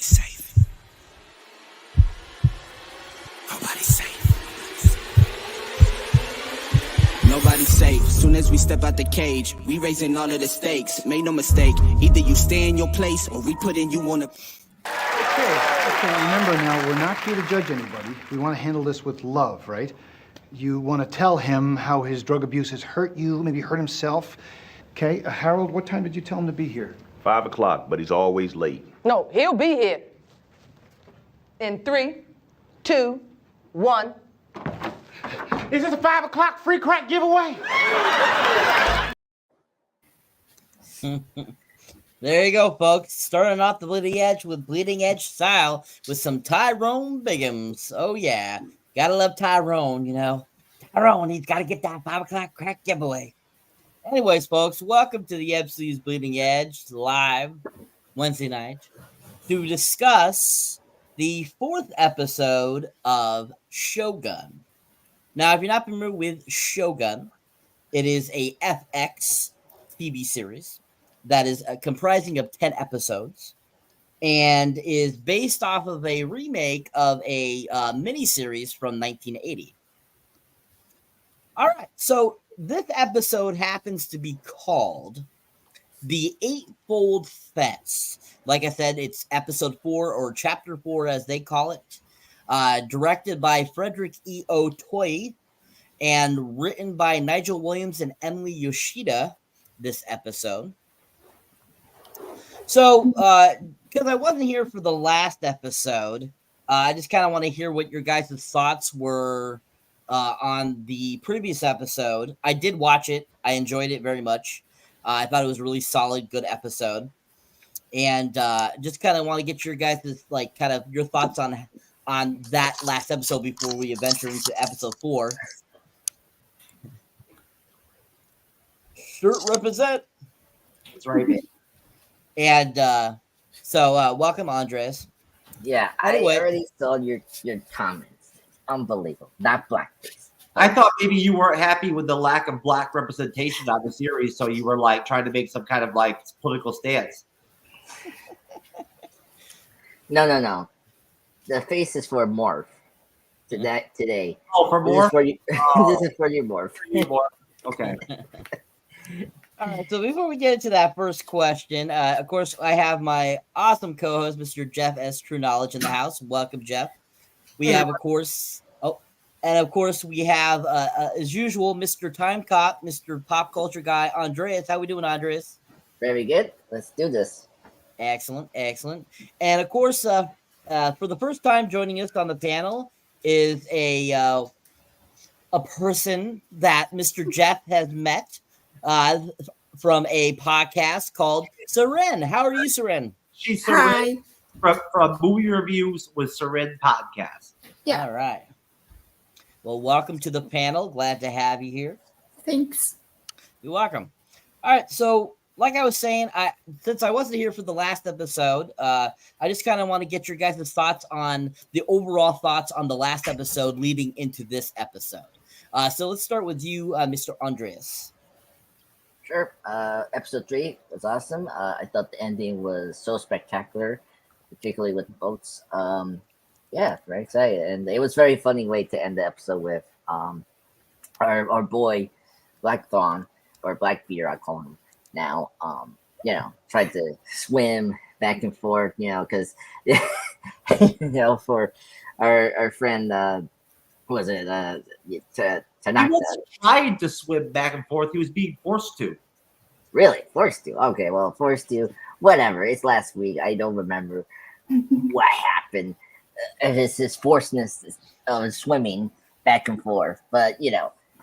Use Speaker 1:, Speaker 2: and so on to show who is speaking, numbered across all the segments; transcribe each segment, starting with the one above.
Speaker 1: safe. Nobody's safe. Nobody's safe. Soon as we step out the cage, we raising all of the stakes. Make no mistake, either you stay in your place or we putting you on a...
Speaker 2: Okay, remember now, we're not here to judge anybody. We want to handle this with love, right? You want to tell him how his drug abuse has hurt you, maybe hurt himself. Okay, Harold, what time did you tell him to be here?
Speaker 3: 5 o'clock, but he's always late.
Speaker 4: No, he'll be here. In 3, 2, 1.
Speaker 5: Is this a 5 o'clock free crack giveaway?
Speaker 6: There you go, folks. Starting off the Bleeding Edge with Bleeding Edge style with some Tyrone Biggums. Oh, yeah. Gotta love Tyrone, you know. Tyrone, he's got to get that 5 o'clock crack giveaway. Anyways, folks, welcome to the MCU'S Bleeding Edge live Wednesday night to discuss the 4th episode of Shogun. Now, if you're not familiar with Shogun, it is a FX TV series that is comprising of 10 episodes and is based off of a remake of a miniseries from 1980. All right, so this episode happens to be called The Eightfold Fence. Like I said, it's episode 4 or chapter 4 as they call it. Directed by Frederick E. Otoy and written by Nigel Williams and Emily Yoshida, this episode. So, because I wasn't here for the last episode, I just kind of want to hear what your guys' thoughts were on the previous episode. I did watch it. I enjoyed it very much. I thought it was a really solid, good episode. And just kind of want to get your guys' like kind of your thoughts on that last episode before we venture into episode 4. Shirt represent.
Speaker 7: That's right, man.
Speaker 6: And so welcome, Andres.
Speaker 7: Yeah,
Speaker 6: Anyway.
Speaker 7: I already saw your comments. Unbelievable. That blackface.
Speaker 5: I thought maybe you weren't happy with the lack of black representation on the series, so you were like trying to make some kind of like political stance.
Speaker 7: No. The face is for Morph. Today.
Speaker 5: Oh, for
Speaker 7: This
Speaker 5: more?
Speaker 7: is for you.
Speaker 5: Oh.
Speaker 7: This is for you, Morph.
Speaker 5: Okay.
Speaker 6: All right, so before we get into that first question, of course, I have my awesome co-host, Mr. Jeff S. TrueKnowledge, in the house. Welcome, Jeff. We have, of course, we have, as usual, Mr. Time Cop, Mr. Pop Culture Guy, Andreas. How we doing, Andreas?
Speaker 7: Very good. Let's do this.
Speaker 6: Excellent. And, of course, for the first time joining us on the panel is a person that Mr. Jeff has met from a podcast called Ceren. How are you, Ceren?
Speaker 5: She's Ceren from Movie Reviews with Ceren podcast.
Speaker 8: Yeah.
Speaker 6: All right. Well, welcome to the panel. Glad to have you here.
Speaker 8: Thanks.
Speaker 6: You're welcome. All right. So, like I was saying, since I wasn't here for the last episode, I just kind of want to get your guys' thoughts on the overall thoughts on the last episode leading into this episode. So let's start with you, Mr. Andreas.
Speaker 7: Sure. Episode 3 was awesome. I thought the ending was so spectacular, particularly with the boats. Yeah, very excited. And it was a very funny way to end the episode with our boy Blackthorne, or Blackbeard, I call him now. Tried to swim back and forth, because for our friend was it Tanaka?
Speaker 5: He wasn't trying to swim back and forth. He was being forced to.
Speaker 7: Really? Forced to? Okay, well, forced to. Whatever. It's last week. I don't remember what happened. It's his forcedness of swimming back and forth. But,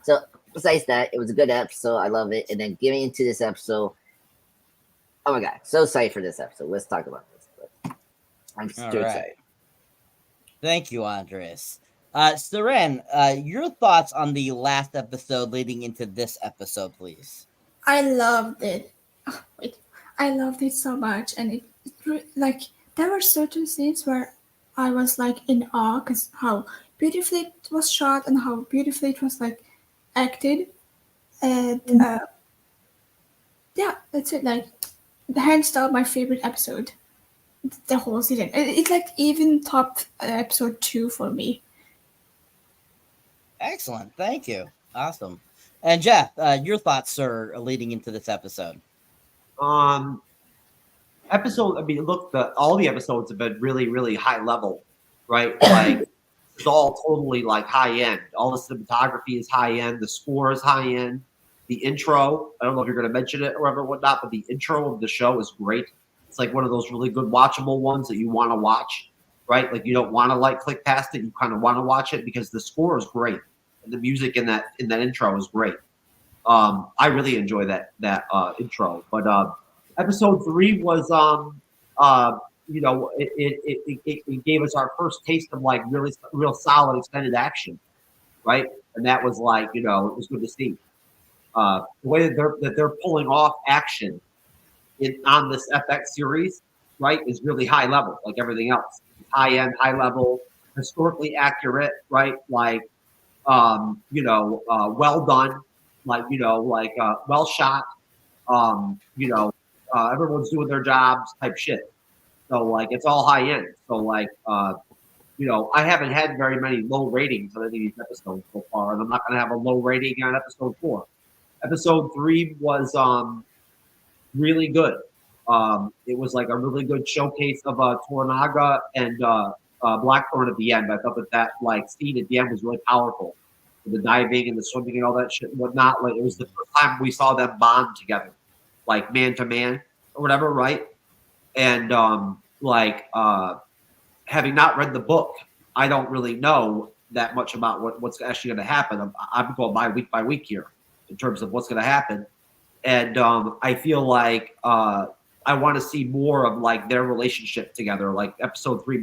Speaker 7: so besides that, it was a good episode. I love it. And then getting into this episode, oh my God, so excited for this episode. Let's talk about this. But I'm too excited.
Speaker 6: Thank you, Andres. Ceren, your thoughts on the last episode leading into this episode, please.
Speaker 8: I loved it. I loved it so much, and there were certain scenes where I was in awe because how beautifully it was shot and how beautifully it was acted, and yeah, that's it. Hands down, my favorite episode. the whole season. It's like even top episode 2 for me.
Speaker 6: Excellent. Thank you. Awesome. And Jeff, your thoughts, sir, leading into this episode?
Speaker 5: Episode. I mean, look, all the episodes have been really, really high level, right? Like it's all totally like high end. All the cinematography is high end. The score is high end. The intro. I don't know if you're going to mention it or whatnot, but the intro of the show is great. It's like one of those really good watchable ones that you want to watch, right? Like you don't want to like click past it. You kind of want to watch it because the score is great and the music in that intro is great. I really enjoy that intro. But episode 3 was it gave us our first taste of like really real solid extended action, right? And that was like it was good to see. The way that they're pulling off action on this FX series, right, is really high level, like everything else. High end, high level, historically accurate, right? Like, well done, like well shot. Everyone's doing their jobs, type shit. So like, it's all high end. So like, I haven't had very many low ratings on any of these episodes so far, and I'm not going to have a low rating on episode 4. Episode 3 was really good. It was like a really good showcase of Toranaga and Blackthorne at the end. I thought that like scene at the end was really powerful. The diving and the swimming and all that shit and whatnot. Like it was the first time we saw them bond together, like man to man or whatever, right? And having not read the book, I don't really know that much about what's actually going to happen. I'm going by week here in terms of what's going to happen. And I feel like I want to see more of like their relationship together. Like episode 3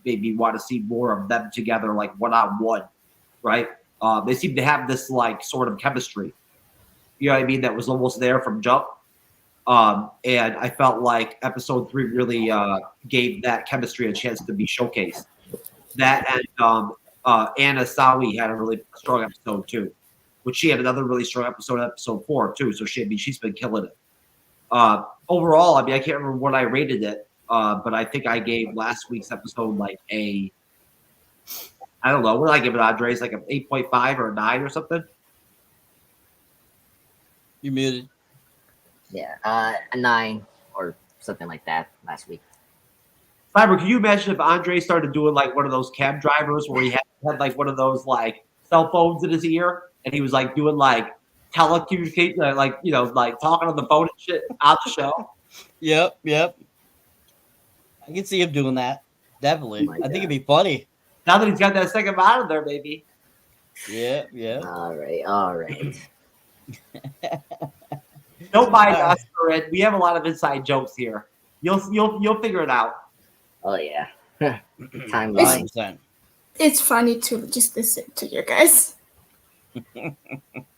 Speaker 5: maybe want to see more of them together, like one-on-one, right? They seem to have this like sort of chemistry, you know what I mean? That was almost there from jump. And I felt like episode 3 really gave that chemistry a chance to be showcased. That and Anna Sawi had a really strong episode too, which she had another really strong episode 4 too. So she's been killing it. Overall, I mean, I can't remember what I rated it, but I think I gave last week's episode like I don't know. What did I give it, Andres? Like an 8.5 or a 9 or something?
Speaker 6: You muted.
Speaker 7: Yeah, a 9 or something like that last week.
Speaker 5: Cyber, can you imagine if Andre started doing like one of those cab drivers where he had like one of those like cell phones in his ear and he was like doing like telecommunication, like like talking on the phone and shit on the show?
Speaker 6: Yep. I can see him doing that. Definitely.
Speaker 7: Oh
Speaker 6: I think it'd be funny.
Speaker 5: Now that he's got that second monitor, baby.
Speaker 6: Yeah.
Speaker 7: All right.
Speaker 5: Don't mind us, Ceren. We have a lot of inside jokes here. You'll figure it out.
Speaker 7: Oh yeah. Time
Speaker 8: It's-
Speaker 7: line.
Speaker 6: 100%.
Speaker 8: It's funny to just listen to you guys.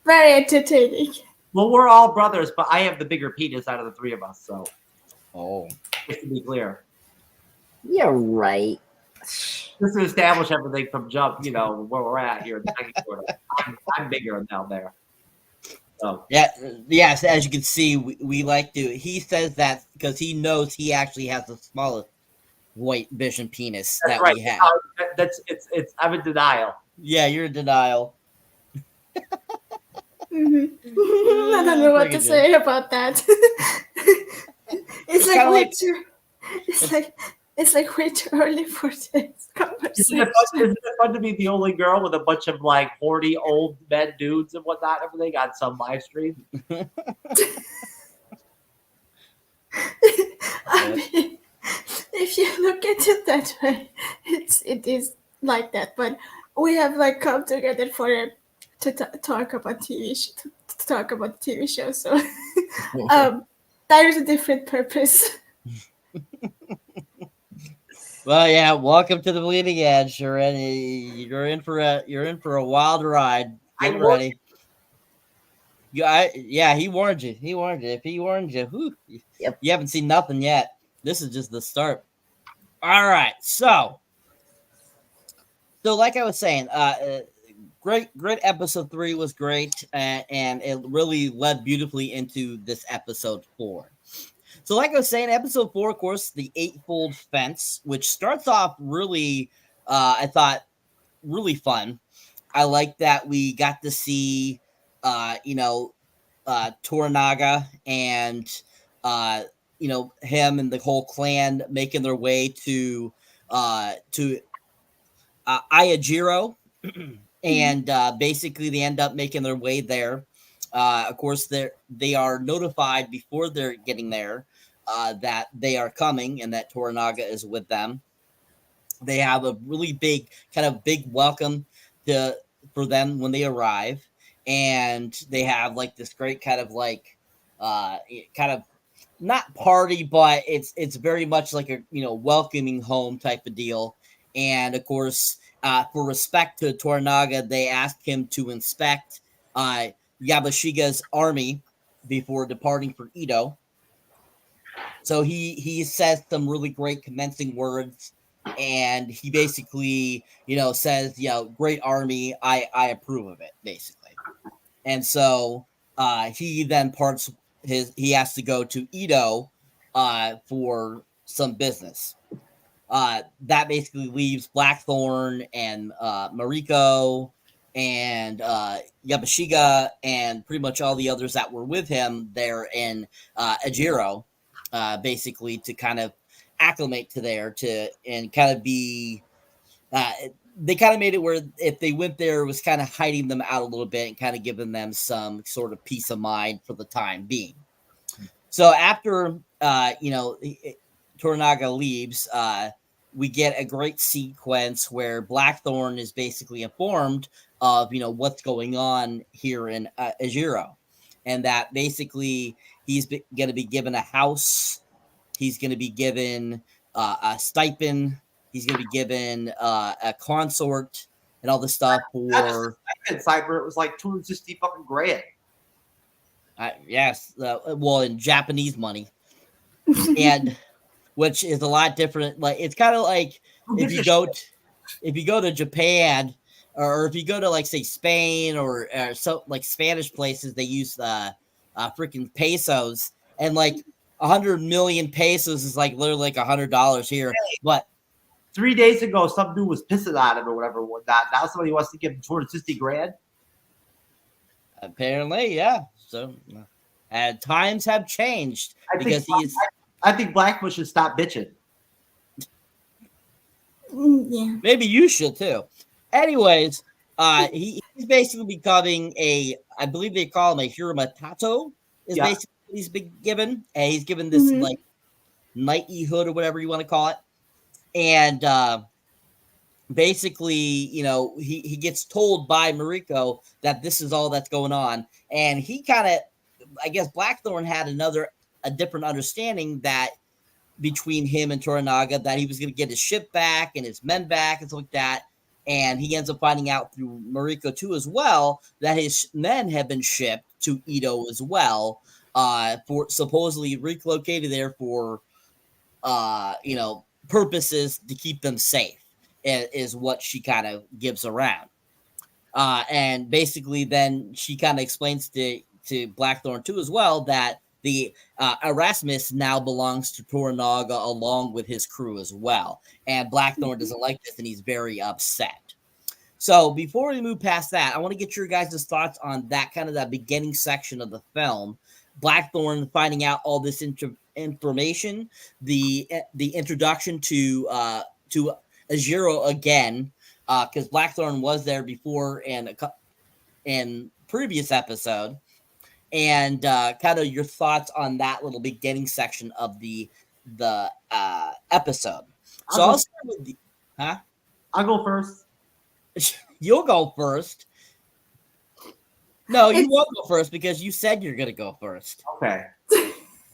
Speaker 8: Very entertaining.
Speaker 5: Well, we're all brothers, but I have the bigger penis out of the 3 of us. So
Speaker 6: Oh.
Speaker 5: just to be clear,
Speaker 7: You're right.
Speaker 5: just to establish everything from jump, where we're at here. I'm bigger down there. So
Speaker 6: Yes, as you can see, we like to. He says that because he knows he actually has the smallest white vision penis
Speaker 5: that's
Speaker 6: that
Speaker 5: right.
Speaker 6: we have.
Speaker 5: It's. I'm in denial.
Speaker 6: Yeah, you're in denial.
Speaker 8: I don't know what to say about that. It's like
Speaker 6: kinda
Speaker 8: way
Speaker 6: like-
Speaker 8: too. It's like way too early for this
Speaker 5: Isn't
Speaker 8: conversation.
Speaker 5: it fun to be the only girl with a bunch of like horny old men dudes and whatnot, everything on some live stream?
Speaker 8: I mean, if you look at it that way, it is like that. But we have like come together to talk about to talk about TV show. So there is a different purpose.
Speaker 6: Well, yeah. Welcome to the Bleeding Edge, Ceren. You're in for a wild ride. Get ready. Yeah, he warned you. If he warned you, whew,
Speaker 7: Yep.
Speaker 6: You haven't seen nothing yet. This is just the start. All right, so like I was saying, great episode 3 was great, and it really led beautifully into this episode 4. So like I was saying, episode 4, of course, the Eightfold Fence, which starts off really, I thought, really fun. I like that we got to see, Toranaga and, him and the whole clan making their way to Ajiro. And basically they end up making their way there. Of course, they are notified before they're getting there that they are coming and that Toranaga is with them. They have a really big welcome for them when they arrive, and they have like this great kind of not party, but it's very much like a welcoming home type of deal. And of course, for respect to Toranaga, they asked him to inspect Yabashiga's army before departing for Edo. So he says some really great commencing words, and he basically says, great army, I approve of it, basically. And so he then he has to go to Edo for some business. That basically leaves Blackthorne and Mariko and Yabashiga and pretty much all the others that were with him there in Ajiro, basically to kind of acclimate to there and kind of be they kind of made it where if they went there, it was kind of hiding them out a little bit and kind of giving them some sort of peace of mind for the time being. So after Toranaga leaves, we get a great sequence where Blackthorne is basically informed of what's going on here in Ajiro, and that basically he's going to be given a house, he's going to be given a stipend, he's going to be given a consort and all this stuff for
Speaker 5: Cyber. It was like 260 fucking grand.
Speaker 6: Yes, well, in Japanese money, and which is a lot different. Like it's kind of like if you go to Japan, or if you go to like say Spain or so like Spanish places, they use freaking pesos, and like 100 million pesos is like literally like $100 here. But
Speaker 5: 3 days ago, some dude was pissing on him or whatever. Now somebody wants to give him 260 grand.
Speaker 6: Apparently, yeah. So, times have changed because
Speaker 5: I think Blackbush should stop bitching.
Speaker 8: Yeah.
Speaker 6: Maybe you should too. Anyways, he's basically becoming I believe they call him a Hiromatato. Is basically what he's been given. And he's given this like knighthood or whatever you want to call it, and basically, he gets told by Mariko that this is all that's going on, and he kind of, I guess, Blackthorne had a different understanding that between him and Toranaga that he was going to get his ship back and his men back and stuff like that, and he ends up finding out through Mariko too as well that his men have been shipped to Edo as well, for supposedly relocated there for, purposes to keep them safe. Is what she kind of gives around. And basically then she kind of explains to Blackthorne too as well that the Erasmus now belongs to Toranaga along with his crew as well. And Blackthorne doesn't like this and he's very upset. So before we move past that, I want to get your guys' thoughts on that kind of that beginning section of the film. Blackthorne finding out all this information, the introduction to Ajiro again, because Blackthorne was there before in previous episode, and kind of your thoughts on that little beginning section of the episode. So I'll start with
Speaker 5: I'll go first.
Speaker 6: You'll go first. No, you won't go first because you said you're gonna go first.
Speaker 5: Okay.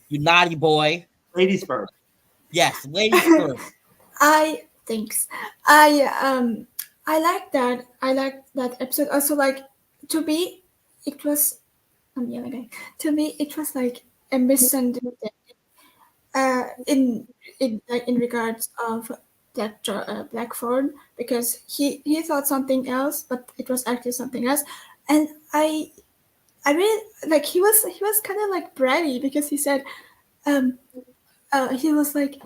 Speaker 6: You naughty boy.
Speaker 5: Ladies first.
Speaker 6: Yes, ladies first.
Speaker 8: Thanks. I like that. I like that episode. Also, like to me, it was. I'm yelling again. To me, it was like a misunderstanding. In regards of that Blackthorne, because he thought something else, but it was actually something else, and I really like he was kind of like bratty because he said, he was like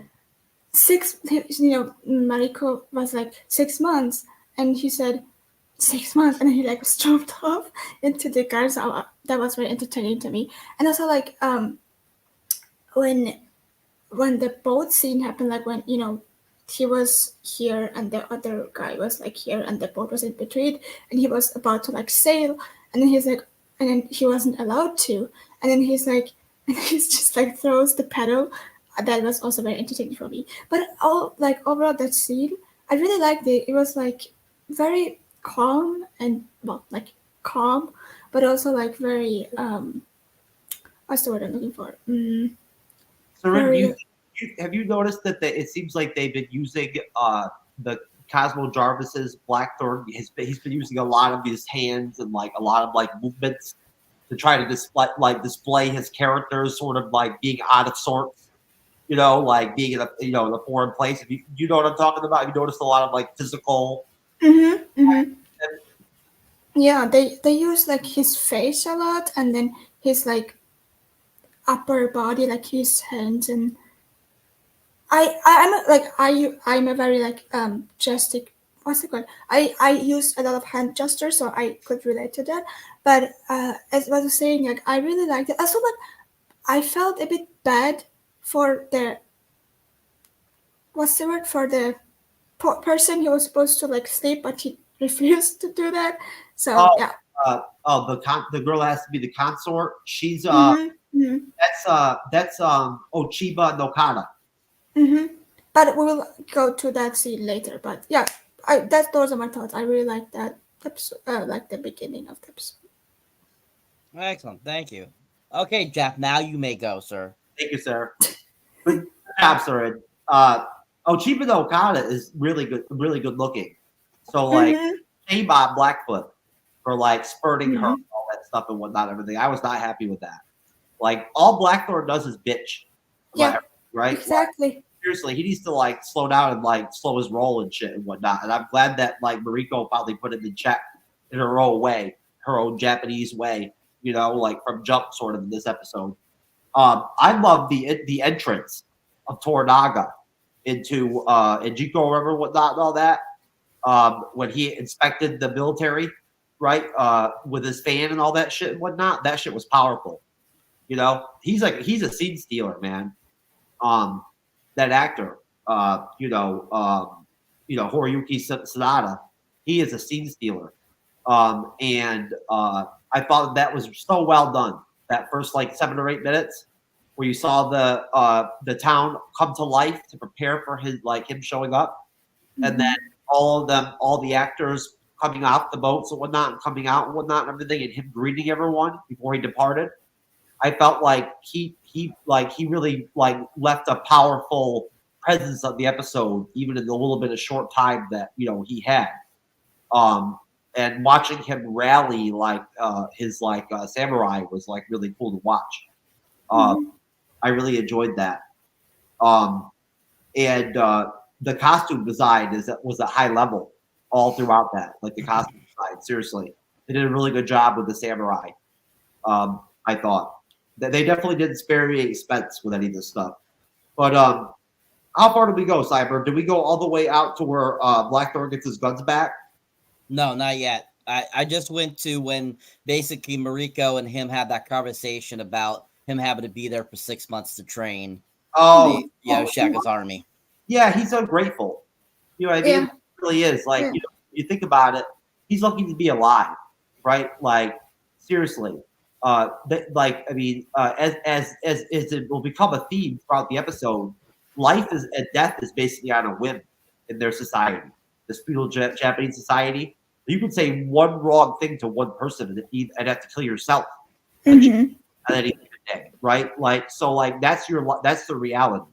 Speaker 8: Mariko was like 6 months, and he said 6 months, and then he like stormed off into the car. So that was very entertaining to me. And also like when the boat scene happened, like when he was here and the other guy was like here and the boat was in between and he was about to like sail, and then he's like, and then he wasn't allowed to, and then he's like, and he's just like throws the pedal. That was also very entertaining for me. But overall that scene, I really liked it. It was like very calm and calm, but also like very what's the word I'm looking for?
Speaker 5: Ceren, have you noticed that it seems like they've been using the Cosmo Jarvis's Blackthorne? He's been using a lot of his hands and like a lot of like movements to try to display his characters sort of like being out of sorts, like being in a foreign place. If you know what I'm talking about, you noticed a lot of like physical.
Speaker 8: Yeah, they use like his face a lot, and then his like upper body, like his hands, and I'm a very like gestic. What's it called? I use a lot of hand gestures, so I could relate to that. But as I was saying, like I really liked it. Also, like I felt a bit bad for the person who was supposed to like sleep, but he refused to do that. So yeah.
Speaker 5: The girl that has to be the consort. She's that's Chiba Nokata.
Speaker 8: But we'll go to that scene later. But yeah, those are my thoughts. I really like that episode, like the beginning of the episode.
Speaker 6: Excellent, thank you. Okay, Jeff, now you may go, sir.
Speaker 5: Thank you, sir. Good job, sir. Chiba Nokata is really good looking. So like, shame on Blackfoot for like spurting her, all that stuff and whatnot, everything. I was not happy with that. Like all Blackthorne does is bitch.
Speaker 8: Yeah,
Speaker 5: right.
Speaker 8: Exactly.
Speaker 5: Like, seriously, he needs to like slow down and like slow his roll and shit and whatnot. And I'm glad that like Mariko finally put it in check in her own way, her own Japanese way. Like from jump sort of in this episode. I love the entrance of Toranaga into Ajiro, remember whatnot and all that. When he inspected the military, right, with his fan and all that shit and whatnot, that shit was powerful. He's a scene stealer, man. That actor, Horiyuki Sanada, he is a scene stealer. And I thought that was so well done. That first like 7 or 8 minutes where you saw the town come to life to prepare for him showing up, and then all the actors coming off the boats and whatnot, and coming out and whatnot and everything, and him greeting everyone before he departed. I felt like he really like left a powerful presence of the episode, even in the little bit of short time that he had. And watching him rally his samurai was like really cool to watch. I really enjoyed that. And the costume design was a high level all throughout that. Like the costume design, seriously, they did a really good job with the samurai. I thought that they definitely didn't spare any expense with any of this stuff. But how far did we go, Cyber? Did we go all the way out to where Blackthorne gets his guns back?
Speaker 6: No, not yet. I just went to when basically Mariko and him had that conversation about him having to be there for 6 months to train Shaka's army.
Speaker 5: Yeah, he's ungrateful. You know what I mean?
Speaker 8: Yeah.
Speaker 5: He really is. Like, you think about it, he's lucky to be alive, right? Like, seriously. As it will become a theme throughout the episode, life and death is basically on a whim in their society, this feudal Japanese society. You could say one wrong thing to one person and have to kill yourself. And then day, right? Like, so like that's the reality.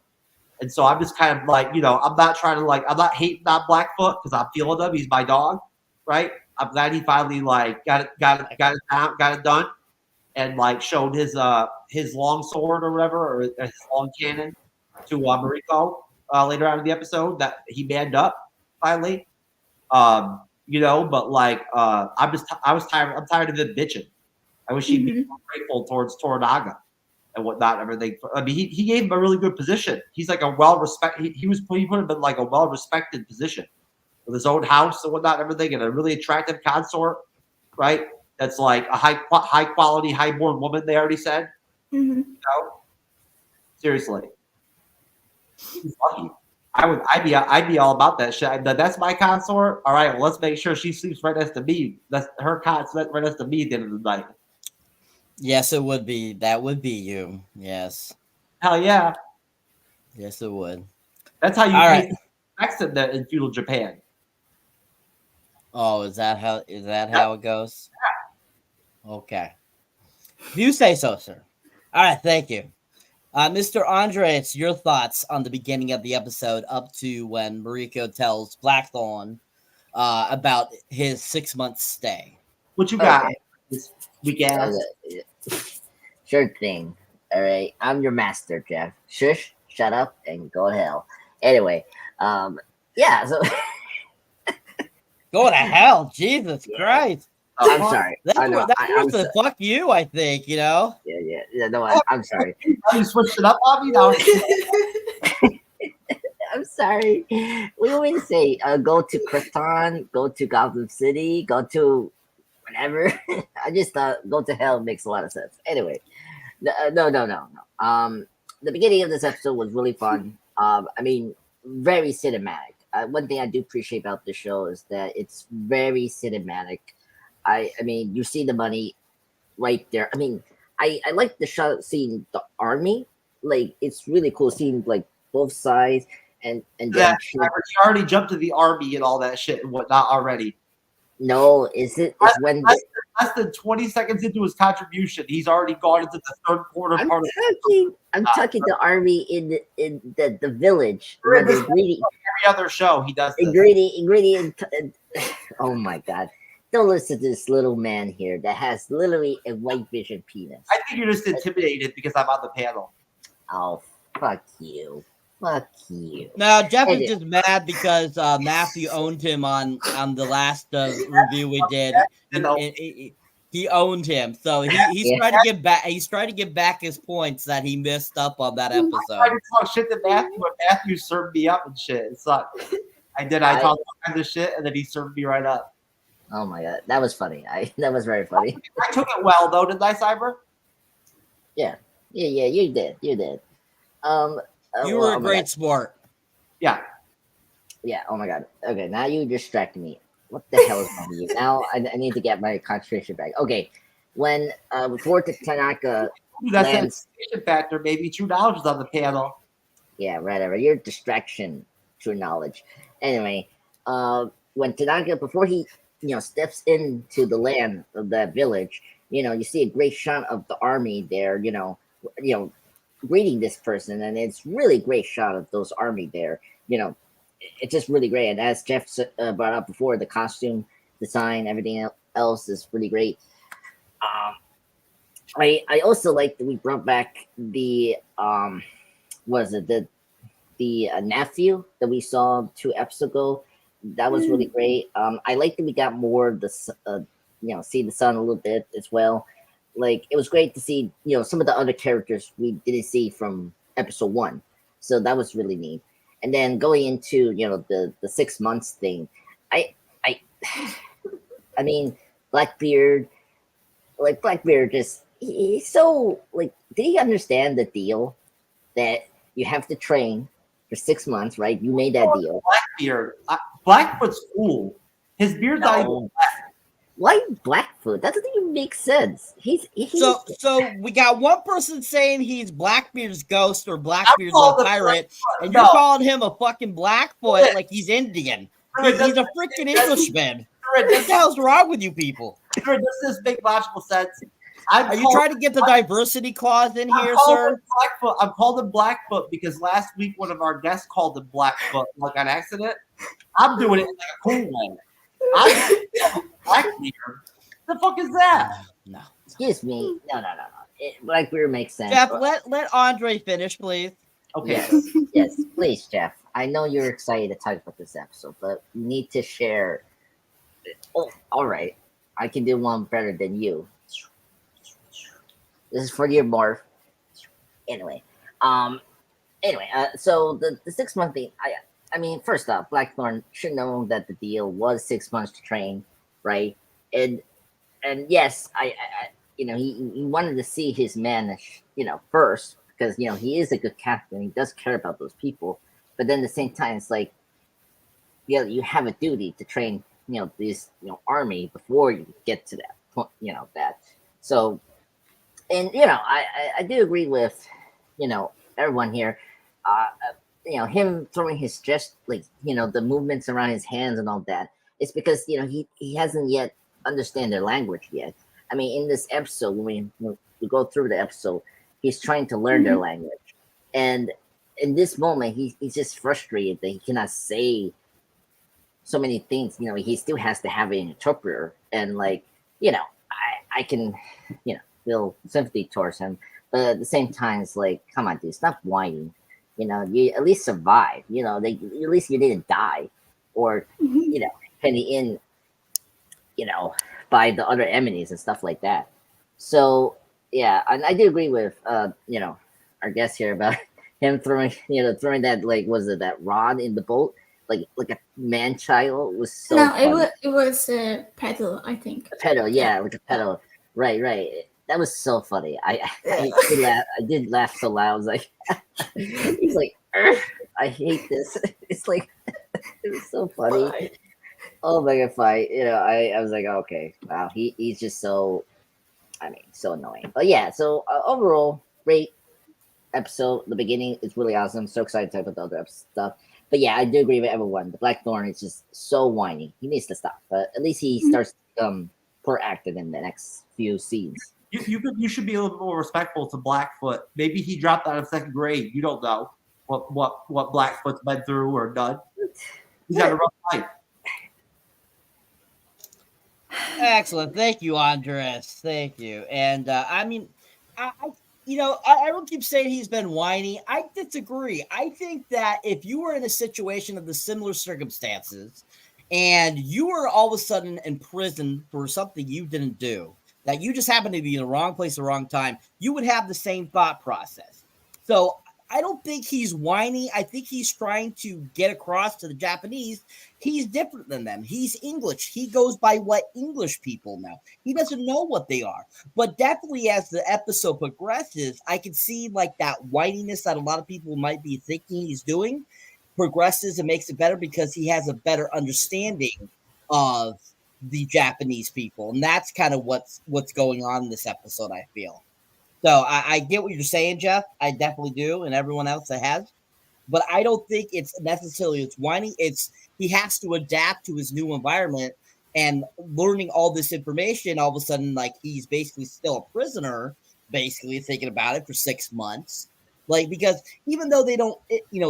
Speaker 5: And so I'm just kind of like, I'm not trying to I'm not hating on Blackfoot because I'm feeling him. He's my dog, right? I'm glad he finally got it done, and like showed his long sword or whatever, or his long cannon to Mariko later on in the episode that he manned up finally. But I'm tired of him bitching. I wish he'd be more grateful towards Toranaga and whatnot, everything. I mean, he gave him a really good position. He's like a well-respected. He put him in like a well-respected position with his own house and whatnot, everything, and a really attractive consort, right? That's like a high quality, high-born woman. They already said.
Speaker 8: Mm-hmm.
Speaker 5: You know? Seriously, he's lucky. I'd be all about that shit. That's my consort. All right, well, let's make sure she sleeps right next to me. That's her consort right next to me at the end of the night.
Speaker 6: Yes, it would be. That would be you. Yes.
Speaker 5: Hell yeah.
Speaker 6: Yes, it would.
Speaker 5: That's how you
Speaker 6: All
Speaker 5: pay
Speaker 6: right.
Speaker 5: tax in feudal Japan.
Speaker 6: Oh, is that how it goes? Okay. If you say so, sir. All right, thank you. Mr. Andres, your thoughts on the beginning of the episode up to when Mariko tells Blackthorne about his 6-month stay.
Speaker 5: What you got?
Speaker 7: Okay.
Speaker 5: This weak ass.
Speaker 7: Sure thing. All right, I'm your master, Jeff. Shush, shut up, and go to hell. Anyway, yeah. So
Speaker 6: Go to hell, Jesus Christ!
Speaker 7: I'm sorry.
Speaker 6: That's
Speaker 7: I know. I'm
Speaker 6: worse than fuck you, I think. You know.
Speaker 7: Yeah. No, I'm sorry.
Speaker 5: You switched it up on me now.
Speaker 7: I'm sorry. We always say go to Krypton, go to Gotham City, go to whatever. I just thought go to hell makes a lot of sense. Anyway, no. The beginning of this episode was really fun. I mean, very cinematic. One thing I do appreciate about the show is that it's very cinematic. I mean, you see the money right there. I mean, I like the shot seeing the army. Like, it's really cool seeing like both sides and
Speaker 5: Yeah, he already jumped to the army and all that shit and whatnot already.
Speaker 7: No, is it? Is when
Speaker 5: less than 20 seconds into his contribution, he's already gone into the third quarter
Speaker 7: I'm
Speaker 5: part
Speaker 7: talking the army in the village.
Speaker 5: Every
Speaker 7: Where they're greedy,
Speaker 5: other show he does this.
Speaker 7: ingredient. Oh my god! Don't listen to this little man here that has literally a white vision penis.
Speaker 5: I think you're just intimidated because I'm on the panel.
Speaker 7: Oh, fuck you. Fuck you.
Speaker 6: No, Jeff is just mad because Matthew owned him on the last review we did. He owned him, so he's trying to get back. He's trying to get back his points that he missed up on that episode.
Speaker 5: I tried to talk shit to Matthew, and Matthew served me up and shit. It sucked. I talked all kinds of shit, and then he served me right up.
Speaker 7: Oh my god, that was funny. That was very funny.
Speaker 5: I took it well though, didn't I, Cyber?
Speaker 7: Yeah, you did.
Speaker 6: You were a great sport.
Speaker 5: Yeah.
Speaker 7: Oh my god. Okay, now you distracted me. What the hell is wrong with you? Now I need to get my concentration back. Okay, when before the Tanaka
Speaker 5: That's
Speaker 7: lands,
Speaker 5: an factor. Maybe TrueKnowledge is on the panel.
Speaker 7: yeah, whatever. Your distraction, TrueKnowledge. Anyway, when Tanaka before he steps into the land of that village, you see a great shot of the army there. Greeting this person, and it's really great shot of those army there. It's just really great. And as Jeff brought up before, the costume design, everything else is really great. I also like that we brought back the nephew that we saw 2 episodes ago. That was really great. I like that we got more of the see the son a little bit as well. Like, it was great to see, some of the other characters we didn't see from episode 1. So that was really neat. And then going into, the 6 months thing, I mean, Blackbeard just, he's so, like, did he understand the deal that you have to train for 6 months, right? You made that deal.
Speaker 5: Blackbeard. Blackfoot's cool. His beard's not even black.
Speaker 7: Why Blackfoot? That doesn't even make sense. He's
Speaker 6: so we got one person saying he's Blackbeard's ghost or Blackbeard's a pirate, and you're calling him a fucking Blackfoot like he's Indian. He's a freaking Englishman. What the hell's wrong with you people?
Speaker 5: Does this make logical sense?
Speaker 6: Are you trying to get the diversity clause in here, sir?
Speaker 5: I'm called him Blackfoot because last week one of our guests called him Blackfoot, like on accident. I'm doing it in like a cool way. Blackbeard? The fuck is that?
Speaker 6: No.
Speaker 7: Excuse me. No. Blackbeard makes sense.
Speaker 6: Jeff, let Andre finish, please.
Speaker 5: Okay.
Speaker 7: Yes, please, Jeff. I know you're excited to talk about this episode, but you need to share. Oh, all right. I can do one better than you. This is for your Marv. Anyway, so the 6 month thing, I mean, first off, Blackthorne should know that the deal was 6 months to train, right? And yes, he wanted to see his man, first, because he is a good captain. He does care about those people, but then at the same time, it's like, you have a duty to train, this army before you get to that point, that. So, and I do agree with, everyone here. Him throwing his just like the movements around his hands and all that. It's because he hasn't yet understand their language yet. I mean, in this episode, when we go through the episode, he's trying to learn their language, and in this moment, he's just frustrated that he cannot say so many things. He still has to have an interpreter, and I can feel sympathy towards him, but at the same time, it's like, come on, dude, stop whining. You at least survive. At least you didn't die, or penny in, by the other enemies and stuff like that. So yeah, and I do agree with our guest here about him throwing that, like, was it that rod in the boat, like a man child, was so
Speaker 8: No,
Speaker 7: funny.
Speaker 8: it was a pedal, I think.
Speaker 7: A pedal, yeah, like a pedal. Right. That was so funny. I did laugh so loud. I was like, he's like, I hate this. It's like, it was so funny.
Speaker 8: Fine.
Speaker 7: Oh my god, fine. I was like, okay, wow, he's just so, so annoying. But yeah, so overall, great episode. The beginning is really awesome. So excited to talk about the other stuff. But yeah, I do agree with everyone. The Blackthorne is just so whiny. He needs to stop. But at least he starts proactive in the next few scenes.
Speaker 5: You should be a little more respectful to Blackfoot. Maybe he dropped out of second grade. You don't know what Blackfoot's been through or done. He's had a rough life.
Speaker 6: Excellent. Thank you, Andres. Thank you. And I don't keep saying he's been whiny. I disagree. I think that if you were in a situation of the similar circumstances and you were all of a sudden in prison for something you didn't do, that you just happened to be in the wrong place at the wrong time, you would have the same thought process. So I don't think he's whiny. I think he's trying to get across to the Japanese. He's different than them. He's English. He goes by what English people know. He doesn't know what they are. But definitely as the episode progresses, I can see like that whininess that a lot of people might be thinking he's doing progresses and makes it better because he has a better understanding of the Japanese people. And that's kind of what's going on in this episode, I feel. So I get what you're saying, Jeff. I definitely do, and everyone else that has. But I don't think it's necessarily it's whiny. It's he has to adapt to his new environment and learning all this information. All of a sudden, like he's basically still a prisoner, basically thinking about it for 6 months. Like because even though they don't,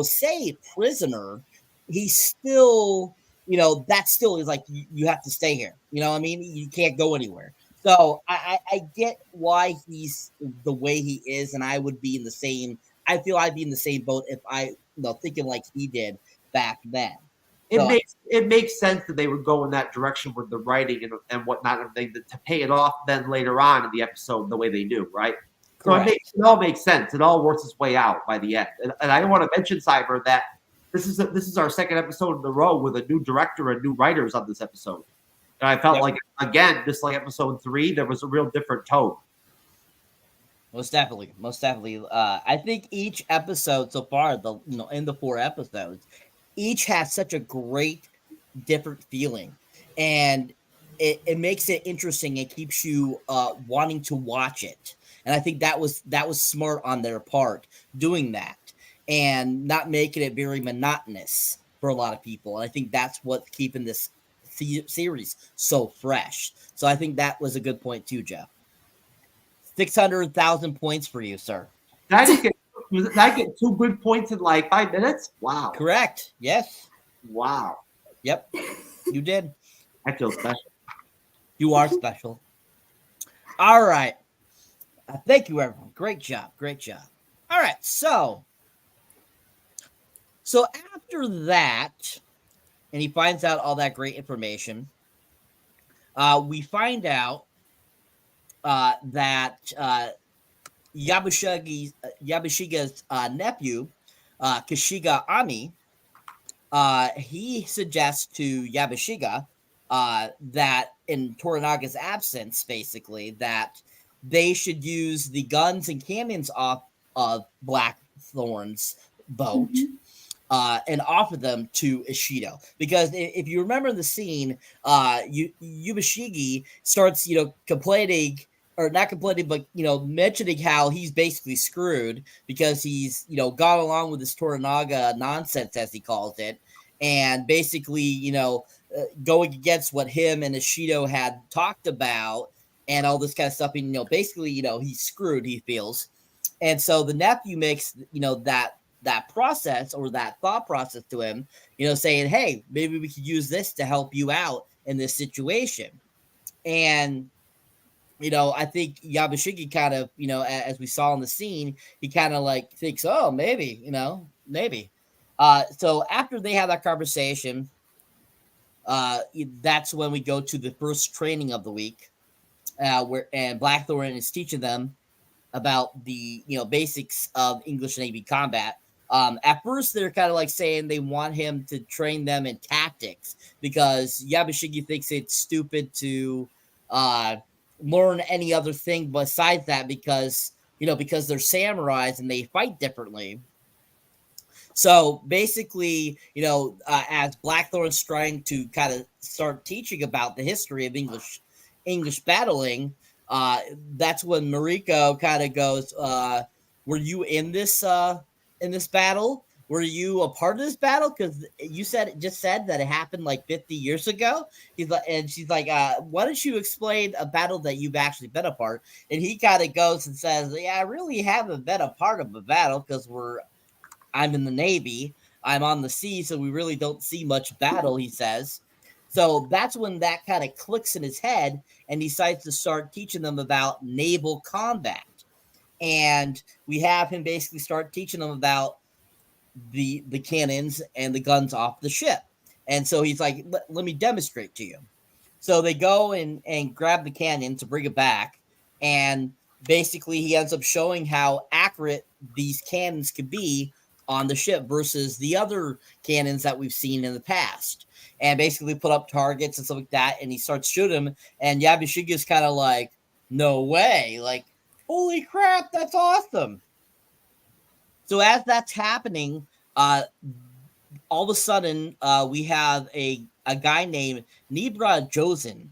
Speaker 6: say prisoner, he's still, that still is like you have to stay here. You know what I mean? You can't go anywhere. So I get why he's the way he is, and I would be in the same. I feel I'd be in the same boat if I, thinking like he did back then.
Speaker 5: It makes sense that they would go in that direction with the writing and whatnot, and to pay it off then later on in the episode the way they do, right?
Speaker 6: Correct.
Speaker 5: So it all makes sense. It all works its way out by the end. And I want to mention, Cyber, that this is our second episode in a row with a new director and new writers on this episode. And I felt like, again, just like episode 3, there was a real different tone.
Speaker 6: Most definitely. I think each episode so far, in the 4 episodes, each has such a great, different feeling, and it makes it interesting. It keeps you wanting to watch it, and I think that was smart on their part doing that and not making it very monotonous for a lot of people. And I think that's what's keeping this series so fresh. So I think that was a good point too, Jeff. 600,000 points for you, sir.
Speaker 5: Did I get 2 good points in like 5 minutes? Wow.
Speaker 6: Correct. Yes.
Speaker 5: Wow.
Speaker 6: Yep. You did.
Speaker 5: I feel special.
Speaker 6: You are special. All right. Thank you, everyone. Great job. All right. So after that, and he finds out all that great information, we find out that Yabushiga's nephew, Kashiga Ami, he suggests to Yabushiga that in Toranaga's absence, basically, that they should use the guns and cannons off of Blackthorne's boat and offer them to Ishido. Because if you remember the scene, Yubashigi starts, complaining, or not complaining, but, mentioning how he's basically screwed because he's, gone along with this Toranaga nonsense, as he calls it, and basically, going against what him and Ishido had talked about and all this kind of stuff. And, basically, he's screwed, he feels. And so the nephew makes, that process or that thought process to him, saying, hey, maybe we could use this to help you out in this situation. And, I think Yabashigi kind of, as we saw in the scene, he kind of like thinks, oh, maybe. So after they have that conversation, that's when we go to the first training of the week, and Blackthorne is teaching them about the basics of English Navy combat. At first, they're kind of like saying they want him to train them in tactics because Yabashigi thinks it's stupid to learn any other thing besides that because they're samurais and they fight differently. So basically, as Blackthorne's trying to kind of start teaching about the history of English battling, that's when Mariko kind of goes, were you in this battle? Were you a part of this battle? Because you just said that it happened like 50 years ago. She's like, why don't you explain a battle that you've actually been a part? And he kind of goes and says, yeah, I really haven't been a part of a battle because I'm in the Navy. I'm on the sea, so we really don't see much battle, he says. So that's when that kind of clicks in his head, and he decides to start teaching them about naval combat. And we have him basically start teaching them about the cannons and the guns off the ship. And so he's like, let me demonstrate to you. So they go and grab the cannon to bring it back. And basically he ends up showing how accurate these cannons could be on the ship versus the other cannons that we've seen in the past. And basically put up targets and stuff like that. And he starts shooting them. And Yabushigi's kind of like, no way. Like, holy crap, that's awesome. So as that's happening, all of a sudden, we have a guy named Nibra Josen,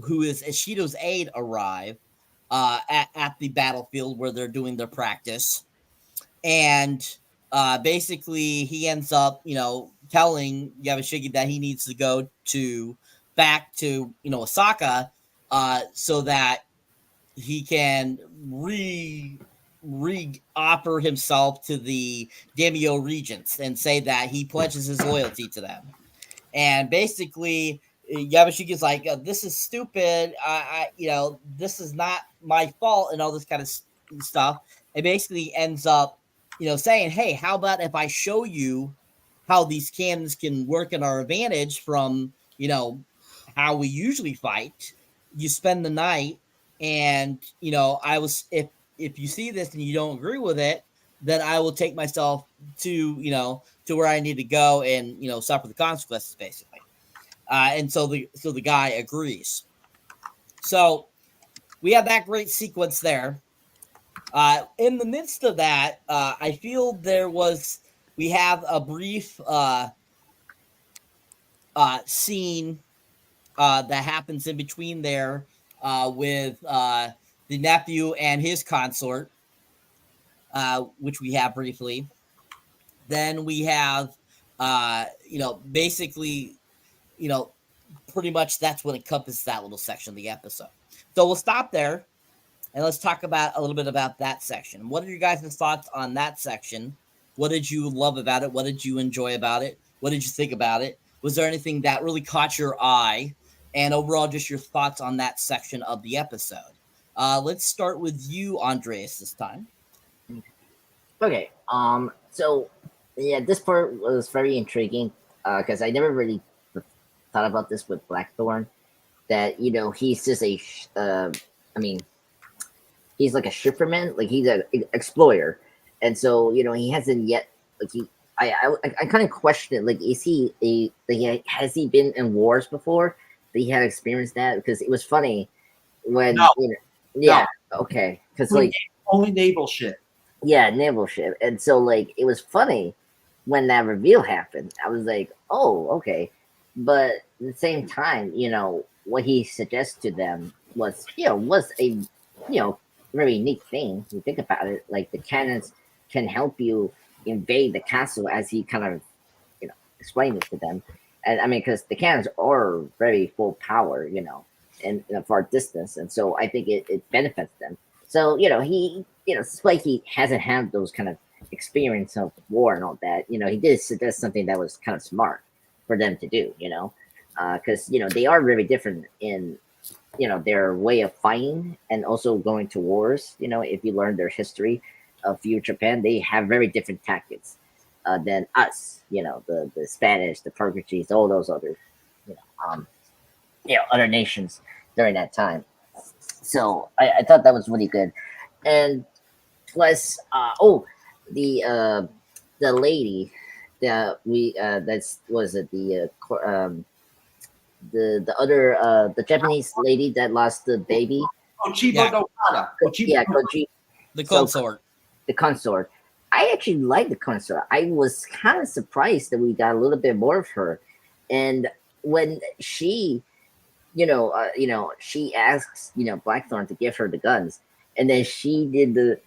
Speaker 6: who is Ishido's aide, arrive at the battlefield where they're doing their practice. And basically, he ends up, telling Yabashigi that he needs to go back to Osaka so that he can re-offer himself to the daimyo regents and say that he pledges his loyalty to them. And basically, Yabashiki's like, this is stupid. This is not my fault and all this kind of stuff. It basically ends up, saying, hey, how about if I show you how these cannons can work in our advantage from, how we usually fight. You spend the night and, if you see this and you don't agree with it, then I will take myself to where I need to go and, suffer the consequences, basically. And so the guy agrees. So we have that great sequence there. In the midst of that, I feel we have a brief scene that happens in between there with the nephew and his consort, which we have briefly. Then we have, basically, pretty much that's what encompasses that little section of the episode. So we'll stop there and let's talk a little bit about that section. What are your guys' thoughts on that section? What did you love about it? What did you enjoy about it? What did you think about it? Was there anything that really caught your eye? And overall, just your thoughts on that section of the episode. Let's start with you, Andreas, this time.
Speaker 7: Okay. So yeah, this part was very intriguing because I never really thought about this with Blackthorne. That he's just he's like a shipperman, like he's an explorer, and so he hasn't yet like he. I kind of question it. Like, is he has he been in wars before? That he had experienced that because it was funny when
Speaker 5: No.
Speaker 7: yeah, okay, because like
Speaker 5: only naval shit.
Speaker 7: yeah, naval ship, and so like it was funny when that reveal happened. I was like, oh, okay, but at the same time, what he suggests to them was a very neat thing. You think about it, like the cannons can help you invade the castle, as he kind of explained it to them. And I mean, because the cannons are very full power, in a far distance, and so I think it benefits them. So he despite he hasn't had those kind of experience of war and all that, he did suggest something that was kind of smart for them to do, because they are very different in their way of fighting and also going to wars. If you learn their history of Japan, they have very different tactics than us. The Spanish, the Portuguese, all those other other nations during that time. So I thought that was really good, and plus the lady that we was it the other the Japanese lady that lost the baby.
Speaker 5: Chiba Okada.
Speaker 7: Yeah, Koji.
Speaker 6: The consort.
Speaker 7: The consort. I actually like the consort. I was kind of surprised that we got a little bit more of her, and when she, she asks, Blackthorne to give her the guns, and then she did the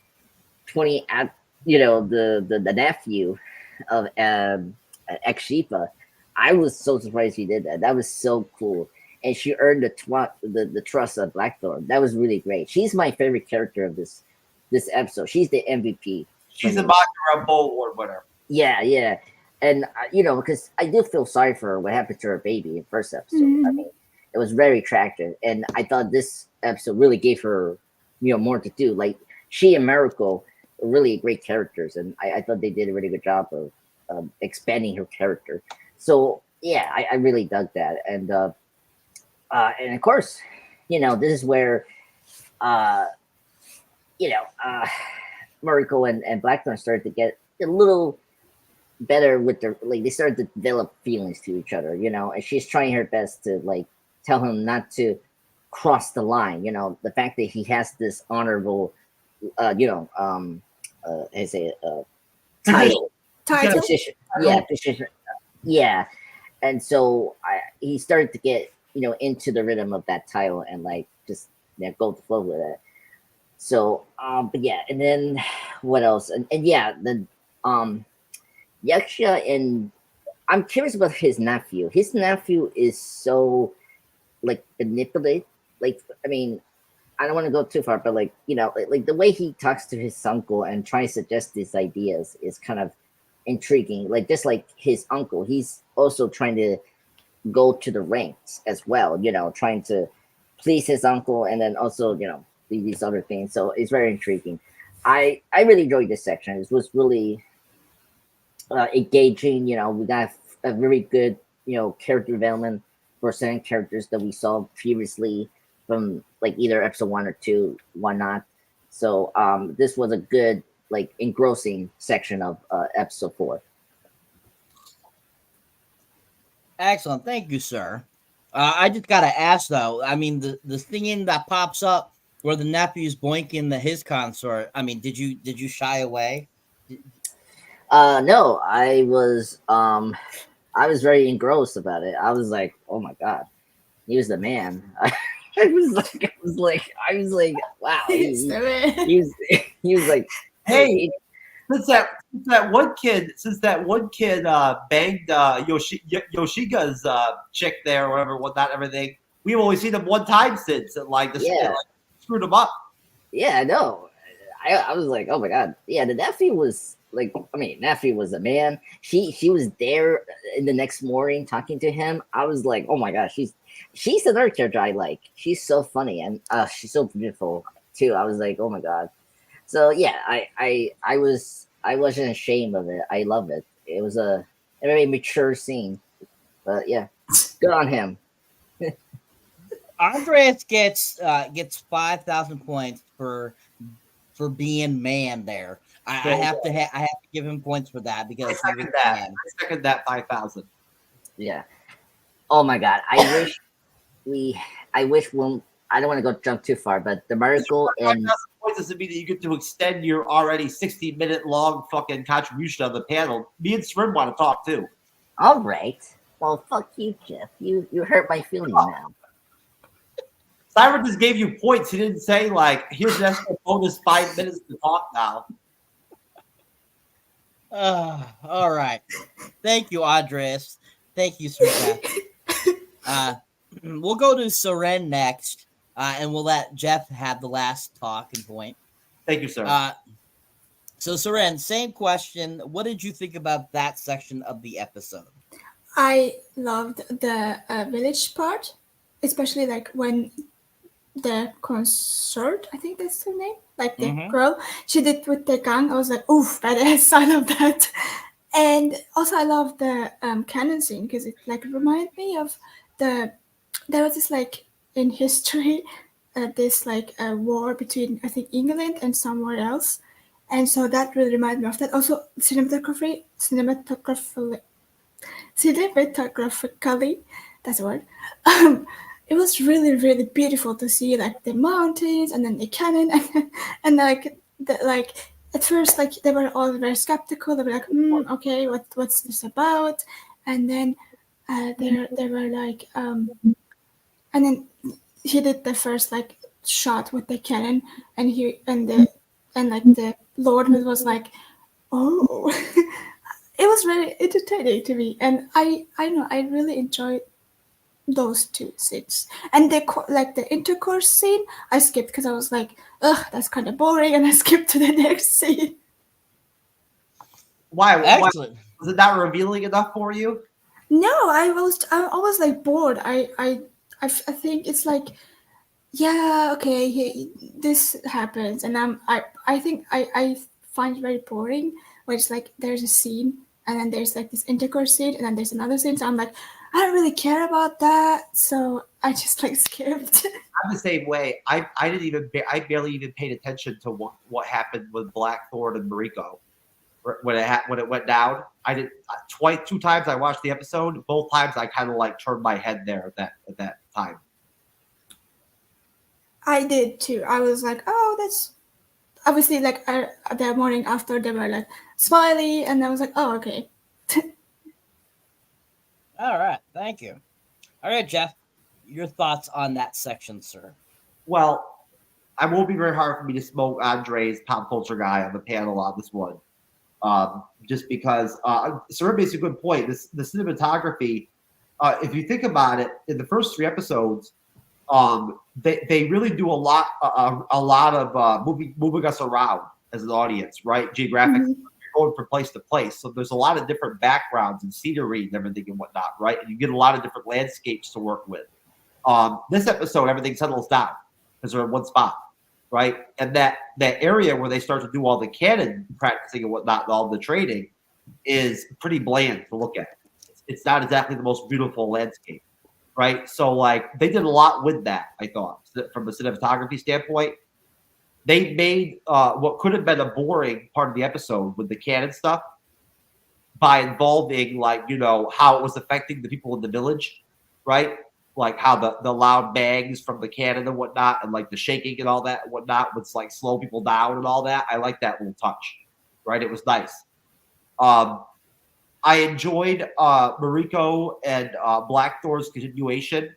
Speaker 7: 20 at, the nephew of ex-Shifa. I was so surprised she did that. That was so cool. And she earned the trust of Blackthorne. That was really great. She's my favorite character of this episode. She's the MVP.
Speaker 5: She's the Baccarat Bowl Award winner.
Speaker 7: Yeah. And, because I do feel sorry for her, what happened to her baby in first episode. I mean, it was very tragic. And I thought this episode really gave her, more to do. Like, she and Miracle are really great characters. And I thought they did a really good job of expanding her character. So, yeah, I really dug that. And of course, this is where, Miracle and Blackthorne started to get a little better with their, like, they started to develop feelings to each other, and she's trying her best to, like, tell him not to cross the line, the fact that he has this honorable, title. Position. Yeah, position. Yeah. And so he started to get, into the rhythm of that title and, like, just go with the flow with it. So, but yeah, and then what else? And yeah, the Yaksha, and I'm curious about his nephew. His nephew is so, like, manipulate. Like, I mean, I don't want to go too far, but like, like the way he talks to his uncle and tries to suggest these ideas is kind of intriguing. Like, just like his uncle, he's also trying to go to the ranks as well, trying to please his uncle, and then also, these other things. So it's very intriguing. I really enjoyed this section. It was really engaging. We got a very good, character development for certain characters that we saw previously from, like, either episode 1 or 2, whatnot. So this was a good, like, engrossing section of episode 4.
Speaker 6: Excellent. Thank you, sir. I just got to ask, though. I mean, the singing that pops up where the nephew's boinking his consort. I mean, did you shy away?
Speaker 7: No, I was very engrossed about it. I was like, oh my God, he was the man. I was like, wow. He was like,
Speaker 5: hey, since that one kid banged Yoshiga's chick there, or whatever, not everything. We've only seen him one time since, and like screwed him up.
Speaker 7: Yeah, I know. I was like, oh my God. Yeah, the nephew was like, nephew was a man. She was there in the next morning talking to him. I was like, oh my gosh, she's another character I like. She's so funny, and she's so beautiful too. I was like, oh my God. So yeah, I wasn't ashamed of it. I love it. It was a very mature scene. But yeah, good on him.
Speaker 6: Andreas gets 5,000 points for for being man there. I have to give him points for that because
Speaker 5: I second that. I second that 5,000.
Speaker 7: Yeah. Oh my God. I wish when I don't want to go jump too far, but the miracle and
Speaker 5: points doesn't mean that you get to extend your already 60-minute long fucking contribution on the panel. Me and Ceren want to talk too.
Speaker 7: all right. Well, fuck you, Jeff. You hurt my feelings now.
Speaker 5: Cybern just gave you points. He didn't say like, here's an extra bonus 5 minutes to talk now.
Speaker 6: All right. Thank you, Andres. Thank you, Sir Jeff. We'll go to Ceren next, and we'll let Jeff have the last talking point.
Speaker 5: Thank you, sir.
Speaker 6: So, Ceren, same question. What did you think about that section of the episode?
Speaker 8: I loved the village part, especially like when the concert, I think that's her name, like the girl, she did with the gun. I was like, oof, badass. I love that. And also I love the cannon scene because it like reminded me of there was this like in history, this like a war between I think England and somewhere else. And so that really reminded me of that. Also cinematographically, that's a word. It was really, really beautiful to see like the mountains and then the cannon and like at first like they were all very skeptical. They were like, okay, what's this about? And then they were like, and then he did the first like shot with the cannon, and the Lord was like, oh. It was very entertaining to me, and I really enjoyed those two scenes. And the intercourse scene, I skipped because I was like, ugh, that's kind of boring, and I skipped to the next scene.
Speaker 5: Why?
Speaker 6: Excellent.
Speaker 5: Was it not revealing enough for you?
Speaker 8: No, I was like bored. I think it's like, yeah, okay, this happens, and I think I find it very boring where it's like there's a scene and then there's like this intercourse scene and then there's another scene. So I'm like, I don't really care about that, so I just like skipped.
Speaker 5: I'm the same way. I barely even paid attention to what happened with Blackthorne and Mariko when it went down. I did two times I watched the episode. Both times I kind of like turned my head there at that time.
Speaker 8: I did too. I was like, oh, that's obviously like the morning after they were like smiley, and I was like, oh, okay.
Speaker 6: All right, thank you. All right, Jeff, your thoughts on that section, sir?
Speaker 5: Well, it won't be very hard for me to smoke Andre's pop culture guy on the panel on this one, just because. Sir makes a good point. The cinematography, if you think about it, in the first 3 episodes, they really do a lot of moving us around as an audience, right? Geographically, going from place to place. So there's a lot of different backgrounds and scenery and everything and whatnot, right? And you get a lot of different landscapes to work with. This episode, everything settles down because they're in one spot, right? And that area where they start to do all the cannon practicing and whatnot, and all the training, is pretty bland to look at. It's not exactly the most beautiful landscape, right? So like they did a lot with that, I thought, from a cinematography standpoint. They made what could have been a boring part of the episode with the cannon stuff by involving, like, how it was affecting the people in the village, right? Like how the loud bangs from the cannon and whatnot, and like the shaking and all that and whatnot would like slow people down and all that. I like that little touch, right? It was nice. I enjoyed Mariko and Blackthorne's continuation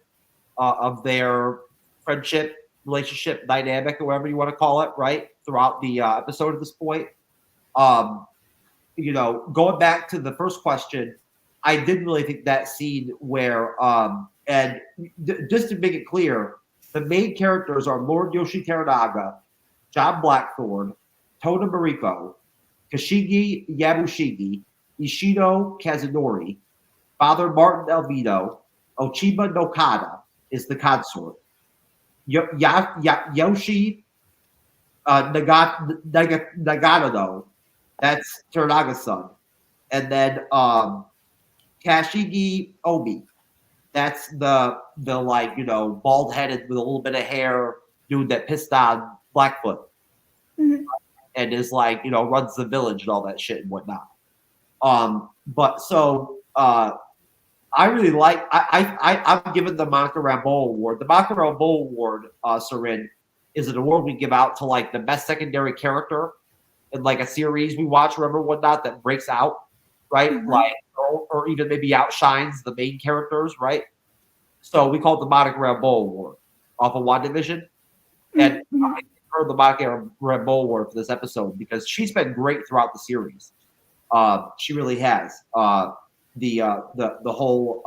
Speaker 5: of their friendship, relationship dynamic, or whatever you want to call it, right, throughout the episode at this point. Going back to the first question, I didn't really think that scene where and just to make it clear, the main characters are Lord Yoshi Teranaga, John Blackthorne, Tona Mariko, Kashigi Yabushigi, Ishido Kazunori, Father Martin Elvino, Ochiba Nokada is the consort. Yoshi Nagano, that's Teranaga's son. And then Kashigi Omi, that's the like, bald-headed with a little bit of hair dude that pissed on Blackfoot. and is like, runs the village and all that shit and whatnot. But so I really like. I'm giving the Monica Rambeau Award. The Monica Rambeau Award, Ceren, is an award we give out to like the best secondary character in like a series we watch or whatever, whatnot, that breaks out, right? Like, or even maybe outshines the main characters, right? So we call it the Monica Rambeau Award off of WandaVision. And I give her the Monica Rambeau Award for this episode because she's been great throughout the series. She really has. The whole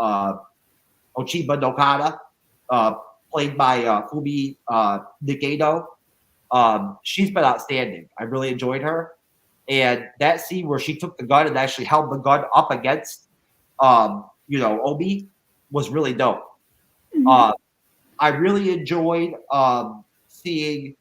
Speaker 5: Ochiba Nokata, played by Fumi Nigado, she's been outstanding. I really enjoyed her. And that scene where she took the gun and actually held the gun up against, Obi was really dope. I really enjoyed seeing,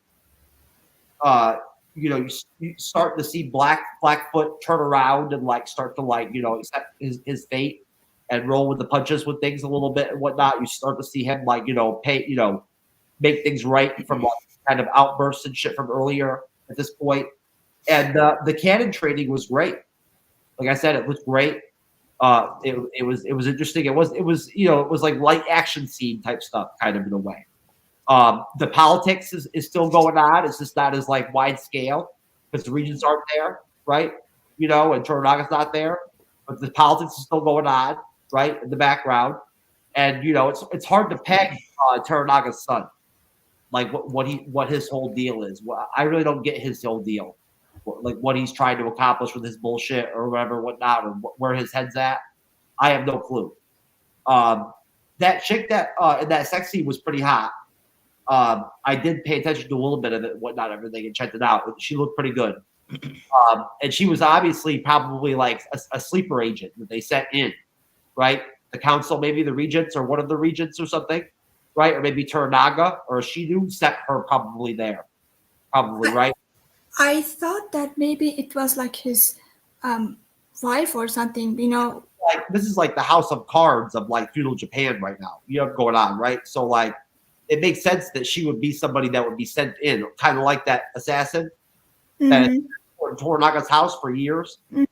Speaker 5: you start to see Blackfoot turn around and like start to like, accept his fate and roll with the punches with things a little bit and whatnot. You start to see him like, make things right from like kind of outbursts and shit from earlier at this point. And the cannon training was great. Like I said, it was great. It was interesting. It was like light action scene type stuff, kind of in a way. The politics is still going on. It's just not as like wide scale because the regions aren't there, right? And Toranaga's not there, but the politics is still going on, right, in the background. And it's hard to peg Toranaga's son, like what his whole deal is. I really don't get his whole deal, like what he's trying to accomplish with his bullshit or whatever, whatnot, or where his head's at. I have no clue. That chick that in that sex scene was pretty hot. I did pay attention to a little bit of it, whatnot, everything, and checked it out. She looked pretty good. And she was obviously probably like a sleeper agent that they sent in, right? The council, maybe the regents or one of the regents or something, right? Or maybe Toranaga or Shidu set her probably there. Probably, right?
Speaker 8: I thought that maybe it was like his wife or something,
Speaker 5: Like this is like the House of Cards of like feudal Japan right now. Going on, right? So like it makes sense that she would be somebody that would be sent in, kind of like that assassin that in Toranaga's house for years. Right?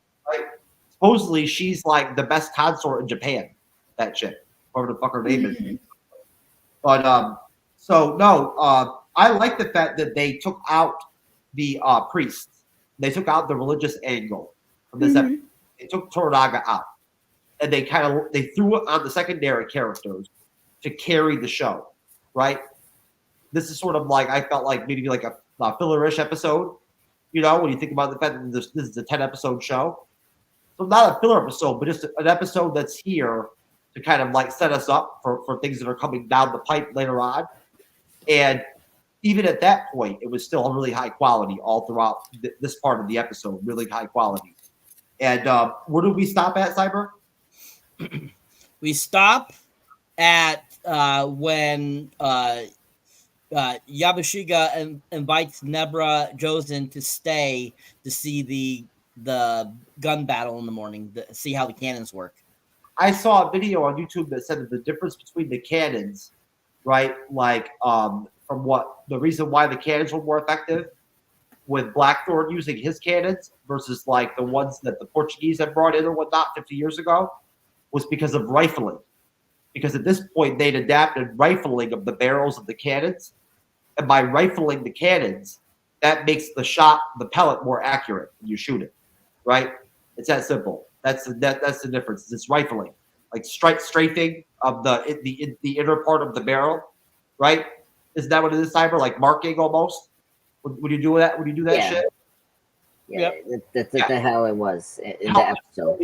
Speaker 5: Supposedly she's like the best consort in Japan. That chick, whatever the fuck her name is. But so no, I like the fact that they took out the priests. They took out the religious angle from this episode. They took Toranaga out, and they threw it on the secondary characters to carry the show. Right? This is sort of like I felt like maybe like a filler-ish episode. When you think about the fact that this is a 10-episode show, so not a filler episode, but just an episode that's here to kind of like set us up for things that are coming down the pipe later on. And even at that point, it was still a really high quality all throughout this part of the episode, really high quality. And where did we stop at, Cyber?
Speaker 6: We stop at when Yabushiga invites Nebra Jozen to stay to see the gun battle in the morning, to see how the cannons work.
Speaker 5: I saw a video on YouTube that said that the difference between the cannons, right, like from what the reason why the cannons were more effective with Blackthorne using his cannons versus like the ones that the Portuguese had brought in or whatnot 50 years ago was because of rifling. Because at this point they'd adapted rifling of the barrels of the cannons, and by rifling the cannons, that makes the pellet more accurate when you shoot it, right? It's that simple. That's the difference. It's rifling, like strafing of the inner part of the barrel, right? Isn't that what it is, Cyber? Like marking almost. Would you do that? Would you do that shit?
Speaker 7: Yeah, that's how it was in the episode.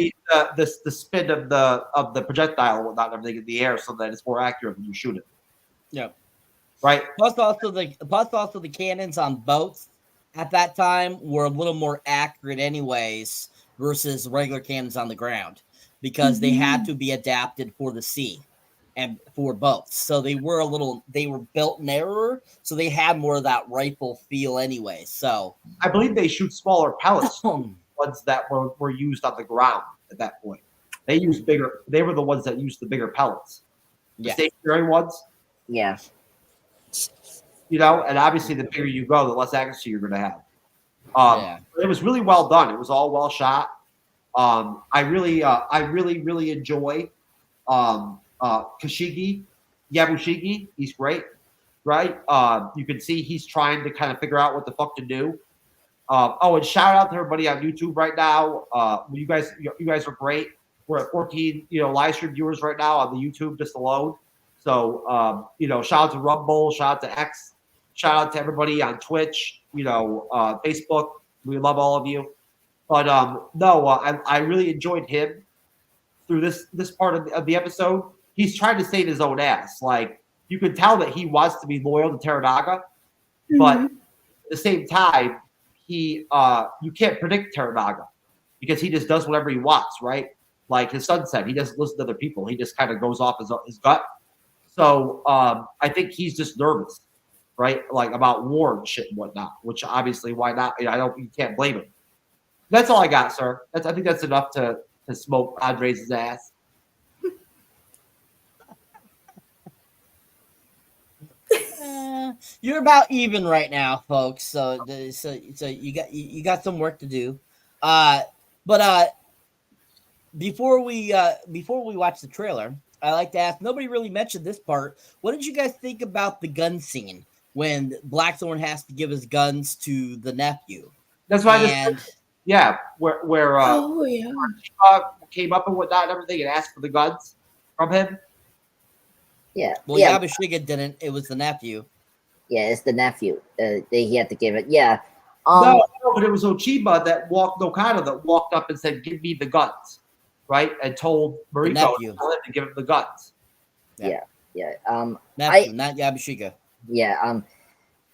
Speaker 5: The spin of the projectile and whatnot, everything in the air, so that it's more accurate when you shoot it.
Speaker 6: Yeah.
Speaker 5: Right.
Speaker 6: Plus also the cannons on boats at that time were a little more accurate, anyways, versus regular cannons on the ground, because they had to be adapted for the sea and for boats. So they were built narrower, so they had more of that rifle feel anyway. So
Speaker 5: I believe they shoot smaller pellets, ones that were used on the ground at that point. They used bigger. They were the ones that used the bigger pellets, the stationary ones.
Speaker 7: Yeah.
Speaker 5: And obviously the bigger you go, the less accuracy you're going to have. It was really well done. It was all well shot. I really enjoy Yabushigi. He's great, right? You can see he's trying to kind of figure out what the fuck to do. And shout out to everybody on YouTube right now. You guys are great. We're at 14, live stream viewers right now on the YouTube just alone. So, shout out to Rumble, shout out to X, shout out to everybody on Twitch, Facebook. We love all of you. But I really enjoyed him through this part of the episode. He's trying to save his own ass. Like, you can tell that he wants to be loyal to Teranaga, but at the same time, you can't predict Teranaga because he just does whatever he wants, right? Like his son said, he doesn't listen to other people. He just kind of goes off his gut. So I think he's just nervous, right? Like about war and shit and whatnot, which obviously why not? You can't blame him. That's all I got, sir. I think that's enough to smoke Andres' ass.
Speaker 6: You're about even right now, folks. So you got some work to do. But before we watch the trailer, I like to ask. Nobody really mentioned this part. What did you guys think about the gun scene when Blackthorne has to give his guns to the nephew?
Speaker 5: That's why. Where came up and whatnot and everything and asked for the guns from him.
Speaker 7: Yeah.
Speaker 6: Well, Yabashiga didn't. It was the nephew.
Speaker 7: Yeah, it's the nephew. He had to give it. Yeah.
Speaker 5: No, but it was Ochiba that walked up and said, "Give me the guns," right? And told Mariko to give him the guns.
Speaker 7: Yeah.
Speaker 6: Nephew, not Yabashiga.
Speaker 7: Yeah.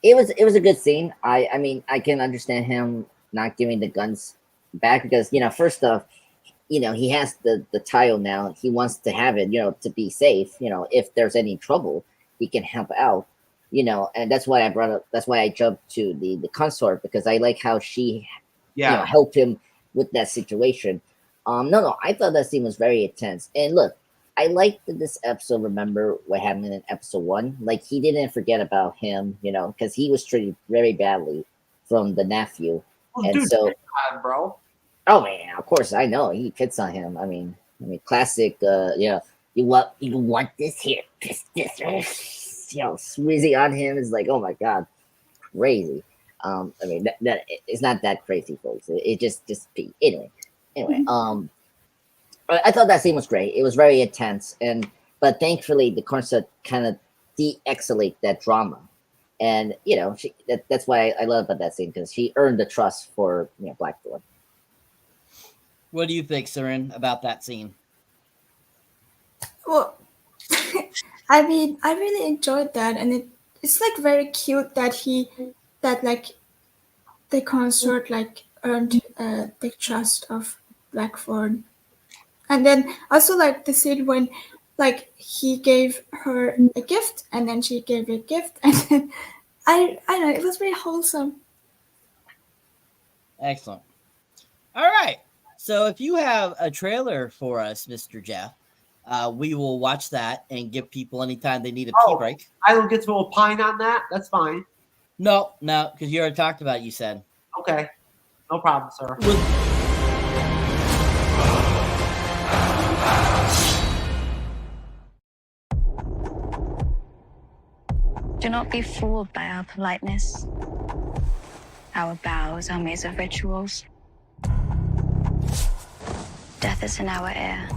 Speaker 7: It was a good scene. I mean, I can understand him not giving the guns back because first off, he has the tile now. He wants to have it, to be safe. If there's any trouble, he can help out. And that's why I brought up. That's why I jumped to the consort because I like how she, helped him with that situation. No, I thought that scene was very intense. And look, I liked that this episode. Remember what happened in episode 1? Like he didn't forget about him, because he was treated very badly from the nephew.
Speaker 5: Oh,
Speaker 7: and
Speaker 5: dude,
Speaker 7: so,
Speaker 5: bro.
Speaker 7: Oh man, of course I know he hits on him. I mean, classic. You want this here, this, squeezing on him is like, oh my god, crazy. I mean, that it's not that crazy, folks. It just anyway. I thought that scene was great. It was very intense, but thankfully the concert kind of de-escalate that drama. And that's why I love about that scene because she earned the trust for Blackthorne.
Speaker 6: What do you think, Ceren, about that scene?
Speaker 8: Well, I mean, I really enjoyed that, and it's like very cute that the consort earned the trust of Blackthorne, and then also the scene when he gave her a gift and then she gave a gift and then I know it was very wholesome.
Speaker 6: Excellent. All right. So if you have a trailer for us, Mr. Jeff, we will watch that and give people anytime they need a pee break.
Speaker 5: I don't get to opine on that. That's fine.
Speaker 6: No, because you already talked about it, you said.
Speaker 5: Okay. No problem, sir.
Speaker 9: Do not be fooled by our politeness. Our bows are made of rituals. Death is in our air.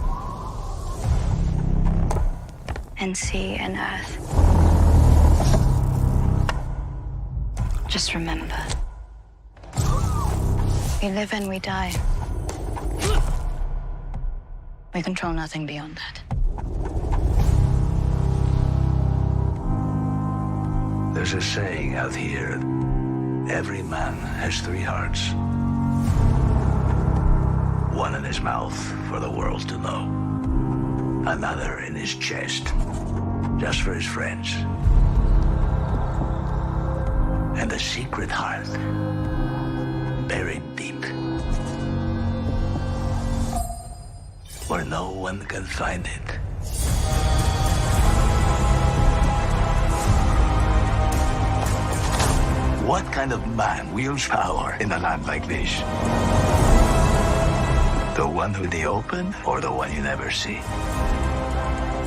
Speaker 9: And sea and earth. Just remember. We live and we die. We control nothing beyond that.
Speaker 10: There's a saying out here, every man has 3 hearts. One in his mouth for the world to know. Another in his chest, just for his friends. And a secret heart, buried deep, where no one can find it. What kind of man wields power in a land like this? The one with the open or the one you never see?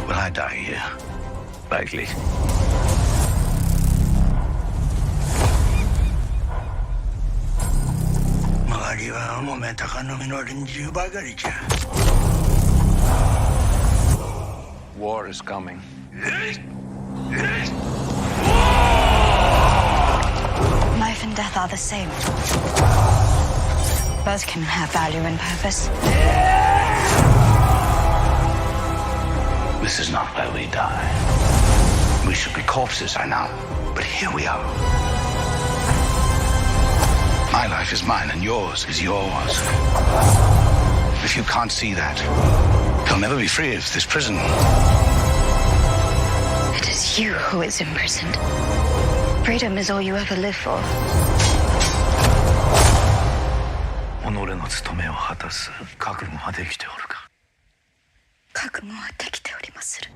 Speaker 10: Will I die here? Likely. Malagiwa mo metaka no minorin bagaricha.
Speaker 11: War is coming.
Speaker 9: Life and death are the same. Both can have value and purpose.
Speaker 10: This is not where we die. We should be corpses, I know. But here we are. My life is mine and yours is yours. If you can't see that, you'll never be free of this prison.
Speaker 9: It is you who is imprisoned. Freedom is all you ever live for.
Speaker 10: 己の務めを果たす覚悟はできておるか。
Speaker 9: 覚悟はできておりまする。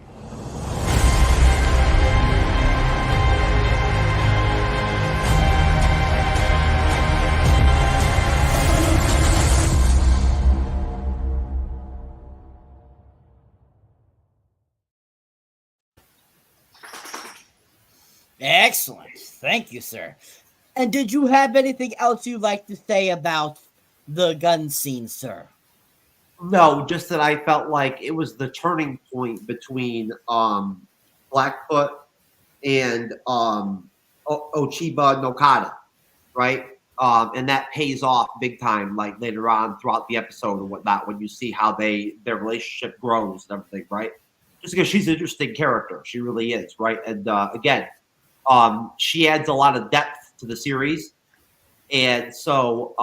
Speaker 6: Excellent. Thank you, sir. And did you have anything else you'd like to say about the gun scene, sir?
Speaker 5: No, just that I felt like it was the turning point between Blackfoot and Ochiba Nokata, right? And that pays off big time, like later on throughout the episode and whatnot, when you see how their relationship grows and everything, right? Just because she's an interesting character, she really is, right? And again, she adds a lot of depth to the series, and so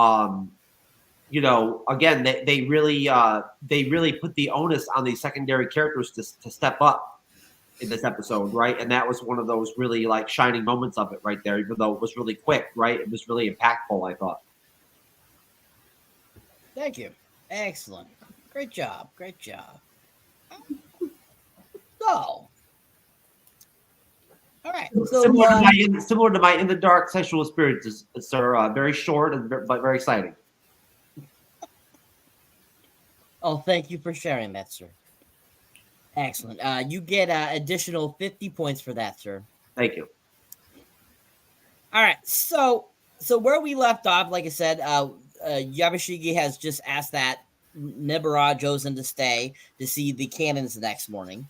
Speaker 5: you know, again, they really put the onus on these secondary characters to step up in this episode, right? And that was one of those really like shining moments of it right there, even though it was really quick, right? It was really impactful, I thought.
Speaker 6: Thank you. Excellent. Great job. Great job. So, all right. So,
Speaker 5: similar to my In the Dark sexual experiences, sir. Very short but very exciting.
Speaker 6: Oh, thank you for sharing that, sir. Excellent. You get additional 50 points for that, sir.
Speaker 5: Thank you.
Speaker 6: All right. So where we left off, like I said, Yamashigi has just asked that Nibara chosen to stay to see the cannons the next morning.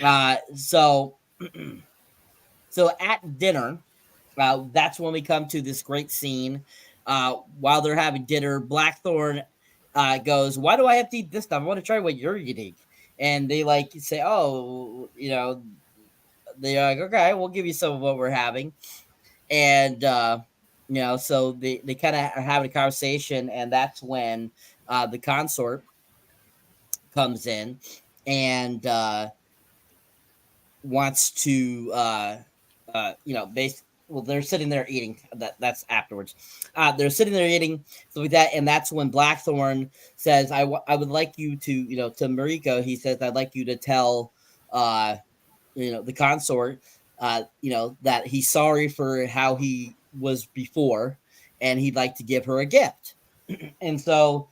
Speaker 6: So at dinner, that's when we come to this great scene. While they're having dinner, Blackthorne goes, "Why do I have to eat this stuff? I want to try what you're eating." And they like say, "Oh, you know," they're like, "Okay, we'll give you some of what we're having." And you know, so they kind of are having a conversation, and that's when the consort comes in and wants to you know, well, they're sitting there eating. That's afterwards. They're sitting there eating, stuff like that, and that's when Blackthorne says, I would like you to, you know, to Mariko, he says, I'd like you to tell, you know, the consort, you know, that he's sorry for how he was before, and he'd like to give her a gift. And so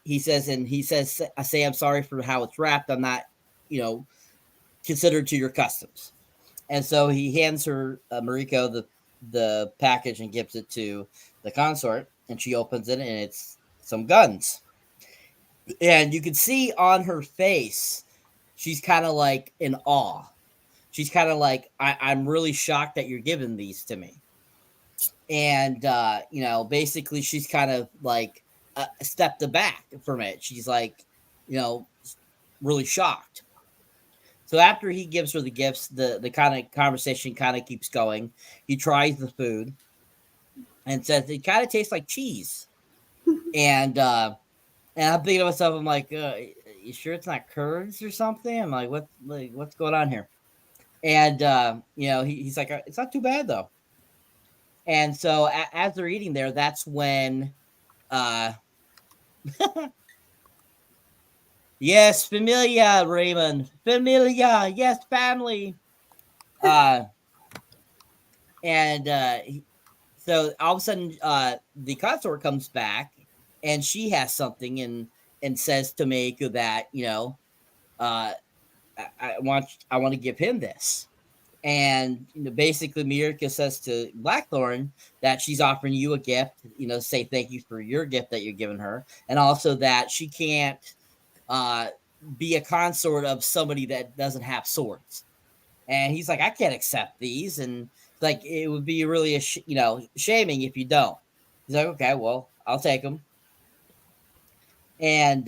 Speaker 6: he says, I say I'm sorry for how it's wrapped. I'm not, you know, considered to your customs. And so he hands her, Mariko, the package and gives it to the consort, and she opens it, and it's some guns. And you can see on her face, she's kind of like in awe. She's kind of like, I'm really shocked that you're giving these to me. And, you know, basically she's kind of like stepped back from it. She's like, you know, really shocked. So after he gives her the gifts, the kind of conversation kind of keeps going. He tries the food and says it kind of tastes like cheese. And I'm thinking to myself, I'm like, you sure it's not curds or something? I'm like, what's going on here? And you know, he's like, it's not too bad though. And so as they're eating there, that's when yes, familia, Raymond. Familia, yes, family. And So all of a sudden, the consort comes back, and she has something, and says to Meiko that I want to give him this. And basically, Mirka says to Blackthorne that she's offering you a gift, say thank you for your gift that you're giving her, and also that she can't be a consort of somebody that doesn't have swords. And he's like, I can't accept these, and like it would be really shaming if you don't. He's like, okay, well, I'll take them. And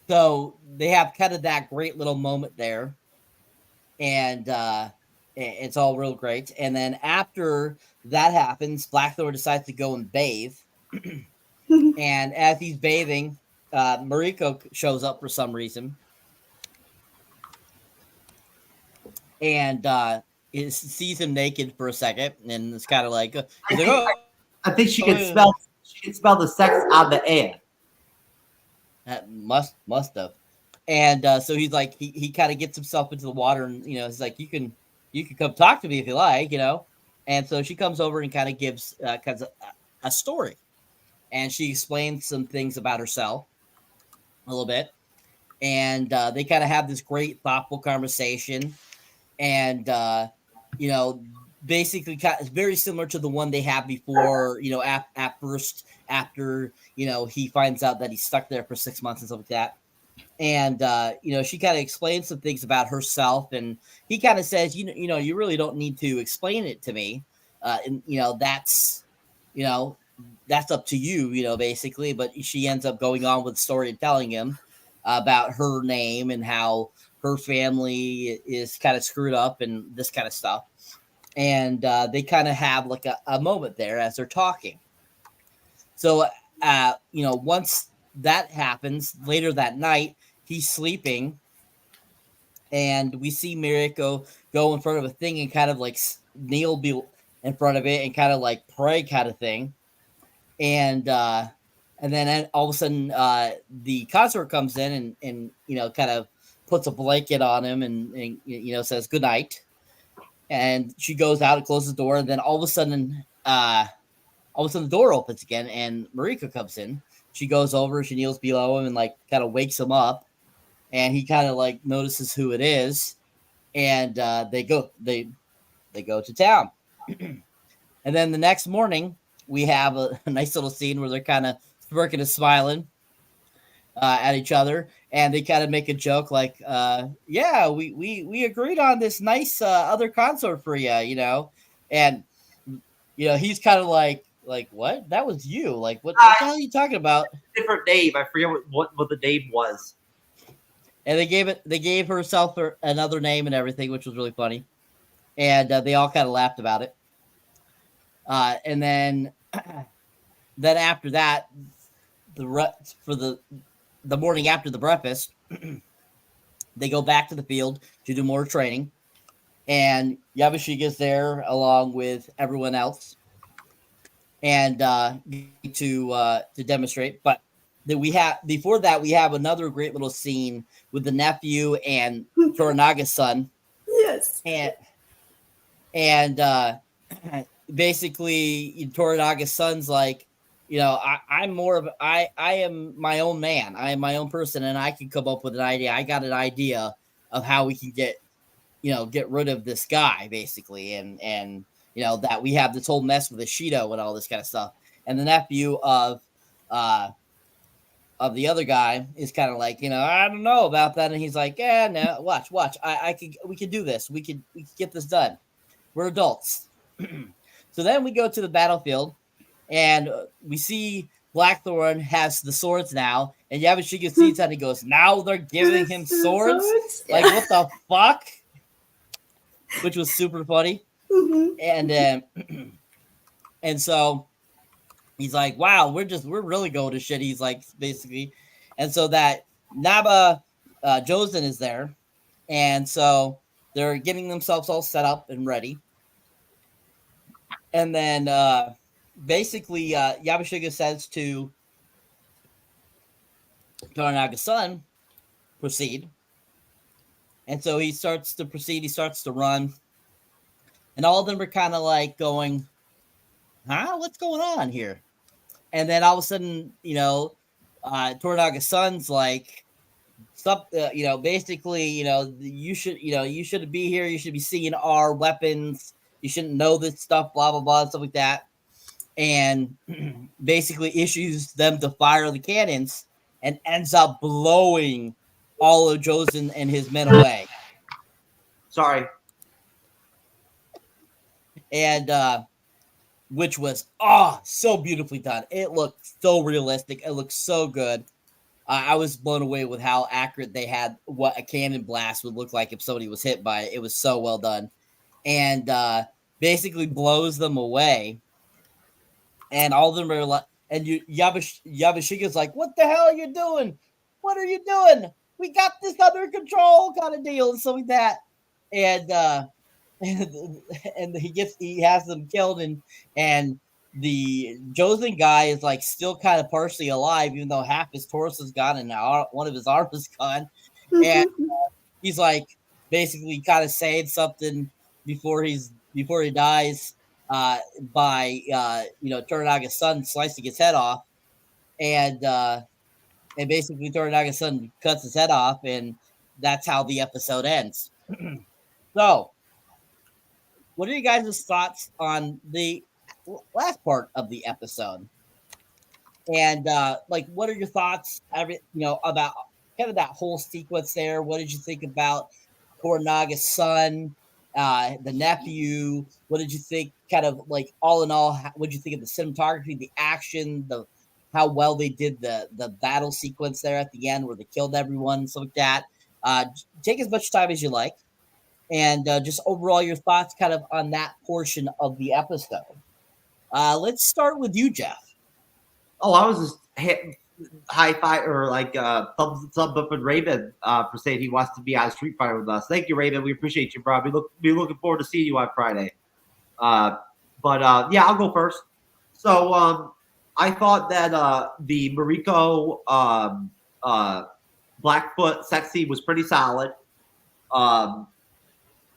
Speaker 6: so they have kind of that great little moment there, and it's all real great. And then after that happens, Blackthorne decides to go and bathe. And as he's bathing, Mariko shows up for some reason. And sees him naked for a second, and it's kind of like,
Speaker 5: I think she can smell. She can smell the sex on the air.
Speaker 6: That must have. And so he's like, he kind of gets himself into the water, and he's like, you can come talk to me if you like, And so she comes over and kind of gives a story, and she explains some things about herself a little bit, and they kind of have this great thoughtful conversation. And basically it's very similar to the one they had before, at first, after he finds out that he's stuck there for 6 months and stuff like that. And she kind of explains some things about herself, and he kind of says, you really don't need to explain it to me, and that's up to you, basically. But she ends up going on with the story and telling him about her name and how her family is kind of screwed up and this kind of stuff. And they kind of have like a moment there as they're talking. So, once that happens, later that night, he's sleeping, and we see Miriko go in front of a thing and kind of like kneel in front of it and kind of like pray kind of thing. And then all of a sudden, the consort comes in and kind of puts a blanket on him and says good night. And she goes out and closes the door, and then all of a sudden the door opens again, and Mariko comes in. She goes over, she kneels below him and like kind of wakes him up, and he kind of like notices who it is, and they go to town. And then the next morning we have a nice little scene where they're kind of smirking and smiling at each other, and they kind of make a joke like, yeah, we agreed on this nice other consort for you, and he's kind of like what? That was you? Like what the hell are you talking about?
Speaker 5: Different name. I forget what the name was.
Speaker 6: And they gave herself another name and everything, which was really funny, and they all kind of laughed about it. And then after that, for the morning after the breakfast, they go back to the field to do more training, and Yabashiga's there along with everyone else, and to demonstrate. But then we have another great little scene with the nephew and Toranaga's son.
Speaker 8: Yes.
Speaker 6: And basically Toranaga's son's like, I'm more of I am my own man. I am my own person, and I can come up with an idea. I got an idea of how we can get rid of this guy, basically, and that we have this whole mess with Ishido and all this kind of stuff. And the nephew of the other guy is kind of like, I don't know about that, and he's like, yeah, no, watch, we can do this. We can get this done. We're adults. So then we go to the battlefield. And we see Blackthorne has the swords now, and Yabashiga sees that and he goes, now they're giving him swords? Like, what the fuck? Which was super funny. Mm-hmm. And so he's like, wow, we're really going to shit. He's like, basically. And so that Naba Jozen is there. And so they're getting themselves all set up and ready. And then basically Yabashiga says to Toranaga's son, proceed. And so he starts to proceed. He starts to run. And all of them are kind of like going, huh? What's going on here? And then all of a sudden, Toranaga's son's like, basically, you shouldn't be here. You should be seeing our weapons. You shouldn't know this stuff, blah, blah, blah, stuff like that. And basically issues them to fire the cannons and ends up blowing all of Josen and his men away.
Speaker 5: Sorry.
Speaker 6: And which was so beautifully done. It looked so realistic. It looked so good. I was blown away with how accurate they had what a cannon blast would look like if somebody was hit by it. It was so well done. And basically blows them away. And all of them are like, and Yabashiga's like, what the hell are you doing? What are you doing? We got this under control kind of deal and stuff like that. And he has them killed, and the Josen guy is like still kind of partially alive, even though half his torso is gone and one of his arms is gone. And he's like basically kind of saying something before he dies by Toranaga's son slicing his head off, and basically Toranaga's son cuts his head off, and that's how the episode ends. So, what are you guys' thoughts on the last part of the episode? And what are your thoughts? About kind of that whole sequence there. What did you think about Toranaga's son, the nephew? What did you think? Kind of like all in all, what did you think of the cinematography, the action, how well they did the battle sequence there at the end where they killed everyone, stuff like that? Take as much time as you like. And just overall your thoughts kind of on that portion of the episode. Let's start with you, Jeff.
Speaker 5: Oh, I was just high five or like thumbs up with Raven for saying he wants to be on Street Fighter with us. Thank you, Raven. We appreciate you, bro. Be looking forward to seeing you on Friday. But yeah, I'll go first. So I thought that the Mariko Blackfoot sex scene was pretty solid.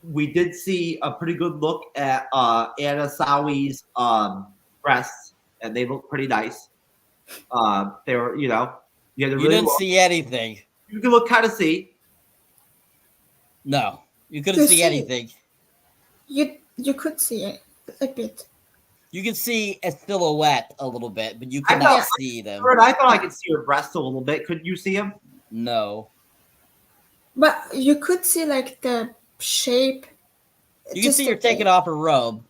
Speaker 5: We did see a pretty good look at Anna Sawi's breasts, and they look pretty nice. They were, you didn't
Speaker 6: see anything.
Speaker 5: You can kind of see.
Speaker 6: No, you couldn't see anything.
Speaker 8: You could see it a bit.
Speaker 6: You could see a silhouette a little bit, but you could not see them.
Speaker 5: I thought I could see her breasts a little bit. Couldn't you see them?
Speaker 6: No.
Speaker 8: But you could see like the shape.
Speaker 6: You can see her taking off her robe.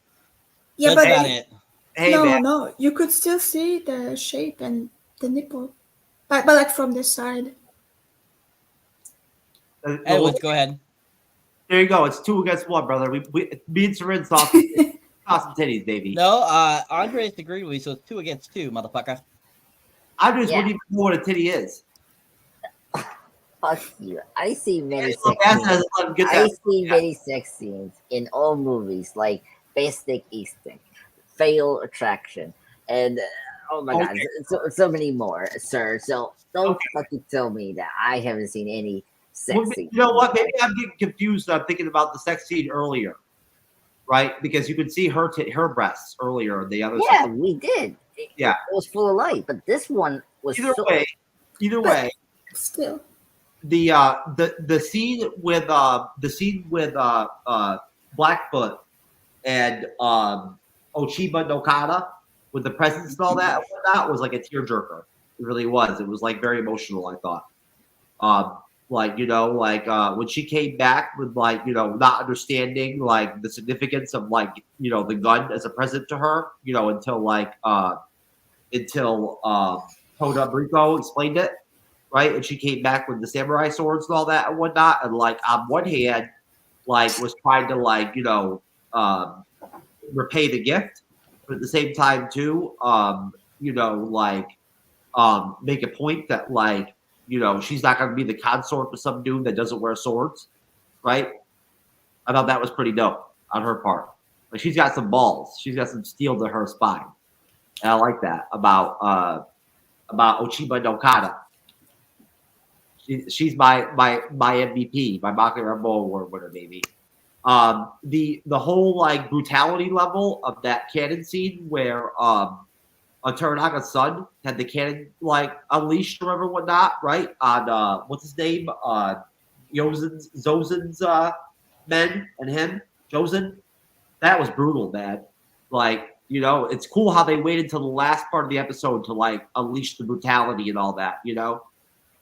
Speaker 8: Yeah,
Speaker 6: that's
Speaker 8: but
Speaker 6: not it.
Speaker 5: Hey,
Speaker 8: no, you could still see the shape and the nipple, but like from this side.
Speaker 6: Anyways, go ahead.
Speaker 5: There you go. It's 2 against 1, brother. Me and Ceren saw some titties, baby.
Speaker 6: No, Andres agreed with me, so it's 2 against 2, motherfucker.
Speaker 5: Andres wouldn't even know what a titty is.
Speaker 7: Fuck you. I see many sex scenes in all movies, like Basic Instinct, Fatal Attraction, and oh my god, so many more, sir. So don't fucking tell me that I haven't seen any sex scenes.
Speaker 5: You know what? Maybe I'm getting confused. I'm thinking about the sex scene earlier, right? Because you could see her breasts earlier. The other
Speaker 7: yeah, we did. It was full of light, but this one was
Speaker 5: either way.
Speaker 8: Still.
Speaker 5: The scene with Blackfoot and Ochiba Nokata with the presents and all that was like a tearjerker. It really was. It was like very emotional, I thought. When she came back with not understanding like the significance of the gun as a present to her, until Toda Brico explained it. Right, and she came back with the samurai swords and all that and whatnot, and on one hand, was trying to repay the gift, but at the same time too, make a point that she's not going to be the consort for some dude that doesn't wear swords, right? I thought that was pretty dope on her part. Like she's got some balls, she's got some steel to her spine, and I like that about Ochiba Nokata. She's my MVP, my Maki Rambo award winner, baby. The whole like brutality level of that cannon scene where Toranaga's son had the cannon like unleashed or whatever, whatnot, right? On what's his name? Zozen's men and him, Jozen. That was brutal, man. Like, you know, it's cool how they waited till the last part of the episode to like unleash the brutality and all that, you know,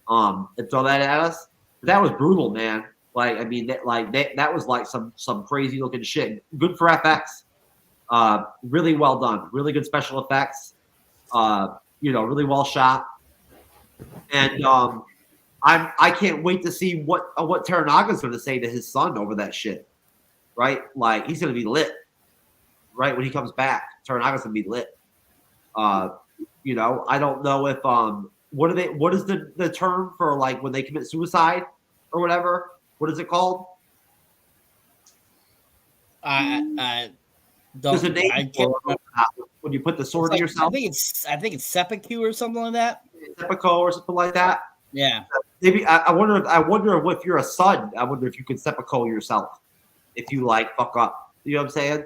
Speaker 5: and throw that at us. But that was brutal, man. Like, I mean, that was like some crazy looking shit. Good for FX. Really well done. Really good special effects. You know, really well shot. And I can't wait to see what Toranaga's going to say to his son over that shit. Right? Like, he's going to be lit. Right when he comes back, Toranaga's going to be lit. You know, I don't know if what is the term for like when they commit suicide or whatever? What is it called?
Speaker 6: I
Speaker 5: There's a
Speaker 6: don't.
Speaker 5: name
Speaker 6: I can't
Speaker 5: for
Speaker 6: remember.
Speaker 5: when you put the sword in yourself.
Speaker 6: I think it's seppuku or something like that.
Speaker 5: Seppuku or something like that.
Speaker 6: Yeah.
Speaker 5: Maybe I wonder if you're a son. I wonder if you could seppuku yourself if you like fuck up. You know what I'm saying?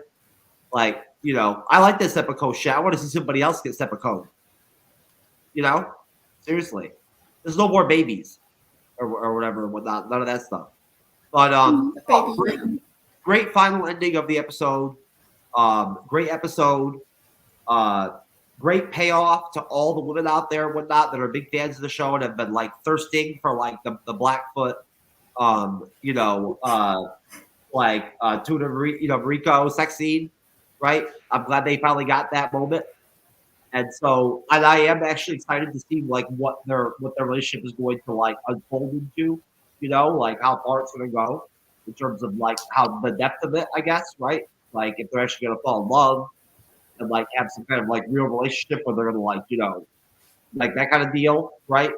Speaker 5: Like, you know, I like this seppuku shit. I want to see somebody else get seppuku. You know, seriously, there's no more babies or whatever and whatnot. None of that stuff. But great final ending of the episode. Great episode. Great payoff to all the women out there and whatnot that are big fans of the show and have been like thirsting for like the Blackfoot, you know, like Tuna Rico sex scene, right? I'm glad they finally got that moment. And so, and I am actually excited to see like what their relationship is going to like unfold into, you know, like how far it's going to go in terms of like how the depth of it, I guess, right? Like if they're actually going to fall in love and like have some kind of like real relationship where they're going to like, you know, like that kind of deal, right?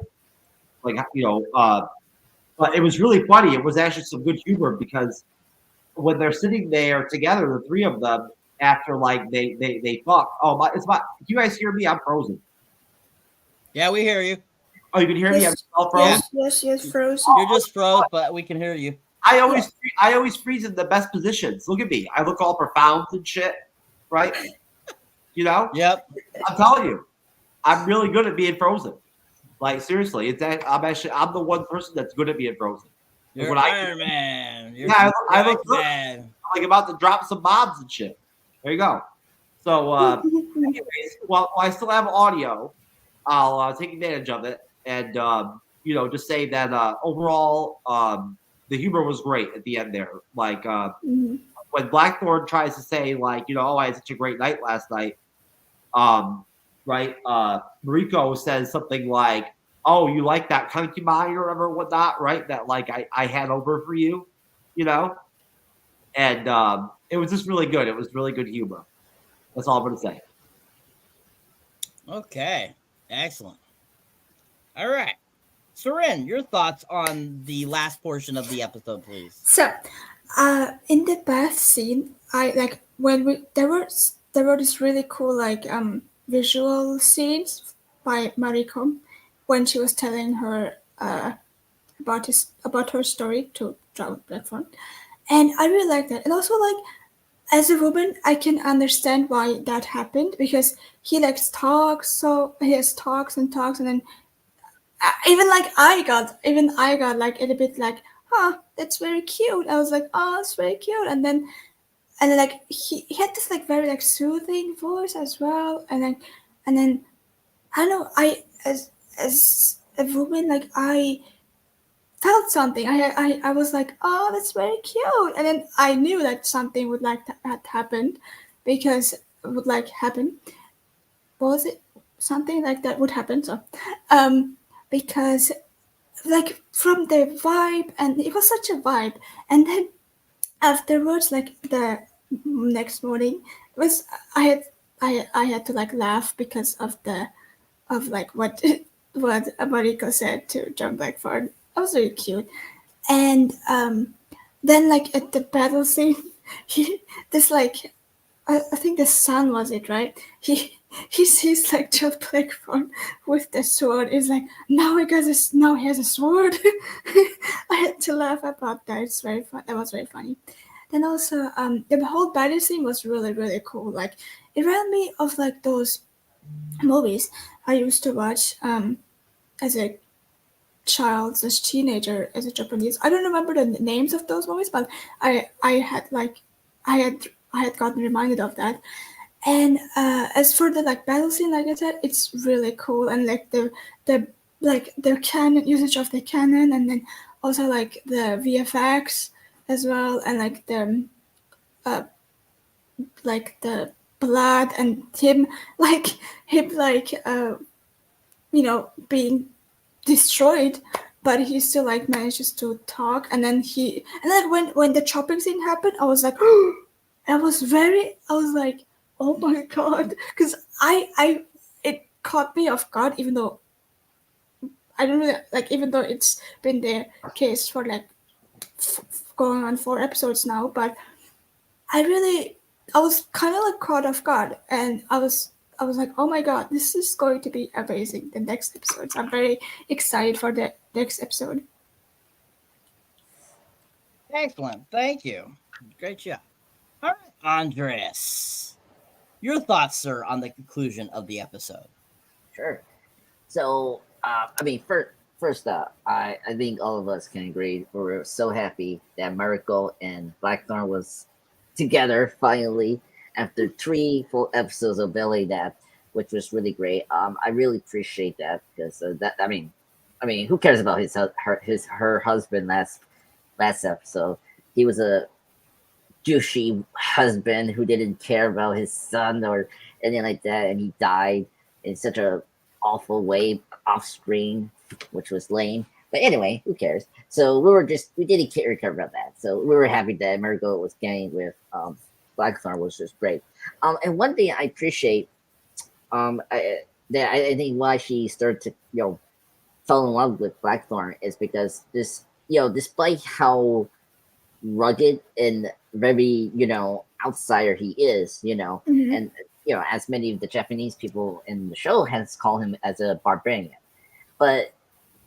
Speaker 5: Like, you know, but it was really funny. It was actually some good humor because when they're sitting there together, the three of them, after like they fuck. Oh my! It's my. Can you guys hear me? I'm frozen.
Speaker 6: Yeah, we hear you.
Speaker 5: Oh, you can hear me. I'm all frozen.
Speaker 8: Yes, frozen.
Speaker 6: You're just froze, but we can hear you.
Speaker 5: I always freeze in the best positions. Look at me. I look all profound and shit, right? You know.
Speaker 6: Yep.
Speaker 5: I'm telling you, I'm really good at being frozen. Like seriously, I'm the one person that's good at being frozen.
Speaker 6: You're Iron Man.
Speaker 5: Yeah, I look good. I'm like about to drop some bombs and shit. There you go. So, anyways, while I still have audio, I'll take advantage of it and, you know, just say that overall, the humor was great at the end there. Like, when Blackthorne tries to say, like, you know, oh, I had such a great night last night, right? Mariko says something like, oh, you like that concubine or whatever, whatnot, right? That, like, I had over for you, you know? And, it was just really good. It was really good humor. That's all I'm going to say.
Speaker 6: Okay. Excellent. All right. Ceren, your thoughts on the last portion of the episode, please.
Speaker 8: So, in the bath scene, I like when there were this really cool like visual scenes by Mariko when she was telling her about her story to Blackthorne. And I really like that. And also, like, as a woman, I can understand why that happened because he likes talks. So he has talks, and then even I got like a bit like, that's very cute. I was like, oh, it's very cute. And then like he had this like very like soothing voice as well. And then I don't know. I as a woman, like I felt something. I was like, oh, that's very cute. And then I knew that something would like that happened because it would like happen. Was it something like that would happen? So, because like from the vibe, and it was such a vibe. And then afterwards, like the next morning, it was I had to like laugh because of like what Mariko said to John Blackthorne. That was really cute. And then like at the battle scene, this like I think the son was it, right? He sees like John Blackthorne with the sword. He's like, now he has a sword. I had to laugh about that. It's very fun. That was very funny. Then also, the whole battle scene was really, really cool. Like, it reminded me of like those movies I used to watch as a child, as teenager, as a Japanese. I don't remember the names of those movies, but I had like I had gotten reminded of that. And as for the like battle scene, like I said, it's really cool, and like the like the canon usage of the canon, and then also like the VFX as well, and uh like the blood and him being destroyed, but he still like manages to talk. And then when the chopping scene happened, I was like I was like, oh my god, because I it caught me off guard, even though I don't really like, even though it's been the case for like going on 4 episodes now. But I was kind of like caught off guard, and I was like, oh my god, this is going to be amazing, the next episodes. I'm very excited for the next episode.
Speaker 6: Excellent. Thank you. Great job. All right, Andres. Your thoughts, sir, on the conclusion of the episode.
Speaker 7: Sure. So, I mean, first up, I think all of us can agree we're so happy that Miracle and Blackthorne was together finally after 3 full episodes of Belly Dad, which was really great. I really appreciate that, because that I mean, who cares about her husband last episode? He was a douchey husband who didn't care about his son or anything like that, and he died in such a awful way off screen, which was lame. But anyway, who cares? So we didn't care about that. So we were happy that Miracle was getting with Blackthorne, was just great. And one thing I appreciate, I think why she started to fall in love with Blackthorne is because despite how rugged and very outsider he is, and as many of the Japanese people in the show has called him as a barbarian, but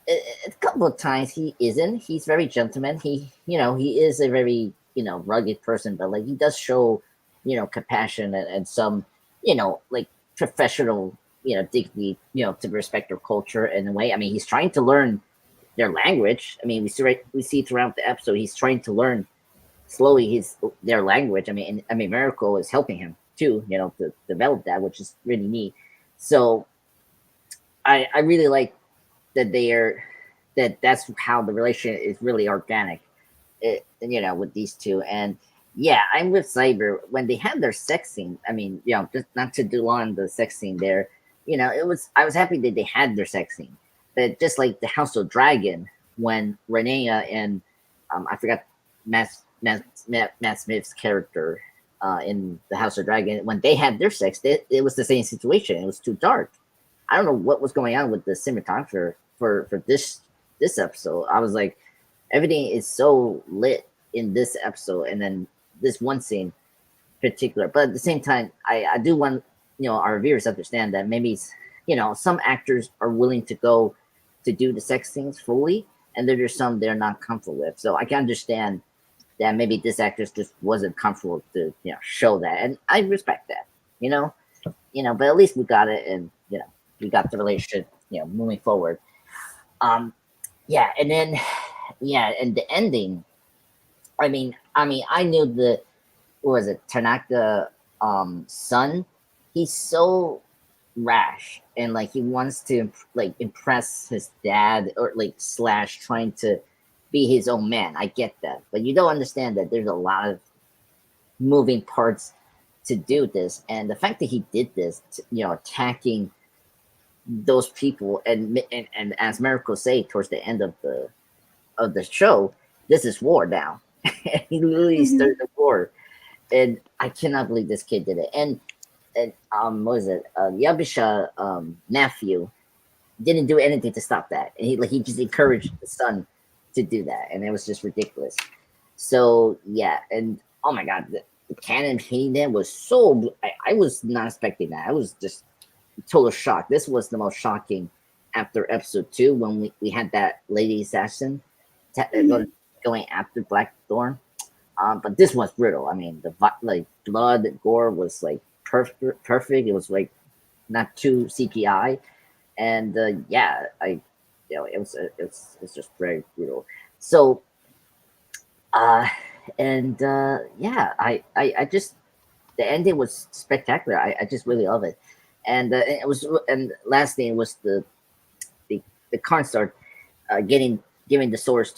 Speaker 7: a couple of times he isn't. He's very gentleman. He is a very rugged person, but like he does show compassion and some like professional dignity to respect their culture in a way. I mean, he's trying to learn their language. I mean, we see throughout the episode he's trying to learn slowly their language. I mean, Miracle is helping him too, to develop that, which is really neat. So I really like that that's how the relationship is really organic, with these two. And yeah, I'm with Cyber when they had their sex scene. I mean, just not to do on the sex scene there, I was happy that they had their sex scene. But just like the House of Dragon, when Renea and I forgot Matt Smith's character in the House of Dragon, when they had their sex, it was the same situation. It was too dark. I don't know what was going on with the cinematographer for this episode. I was like, everything is so lit in this episode, and then this one scene in particular. But at the same time, I do want our viewers to understand that maybe some actors are willing to go to do the sex scenes fully, and there's some they're not comfortable with. So I can understand that maybe this actress just wasn't comfortable to show that, and I respect that. But at least we got it, and we got the relationship moving forward. And then and the ending. I mean, I knew what was it, Tanaka son. He's so rash, and like he wants to like impress his dad, or like / trying to be his own man. I get that, but you don't understand that there's a lot of moving parts to do this, and the fact that he did this, attacking those people, and as Miracle say towards the end of the show, this is war now. He literally started the war, and I cannot believe this kid did it. And what was it? Yabisha nephew didn't do anything to stop that, and he just encouraged the son to do that, and it was just ridiculous. So yeah, and oh my god, the cannon hitting them was so. I was not expecting that. I was just total shock. This was the most shocking after episode 2 when we had that lady assassin going after Blackthorne. But this was brutal. I mean, the like blood, gore was like perfect. It was like not too CPI, and yeah, it was just very brutal. So, yeah, I just the ending was spectacular. I just really love it, and it was. And last thing was the Karnstar giving the swords to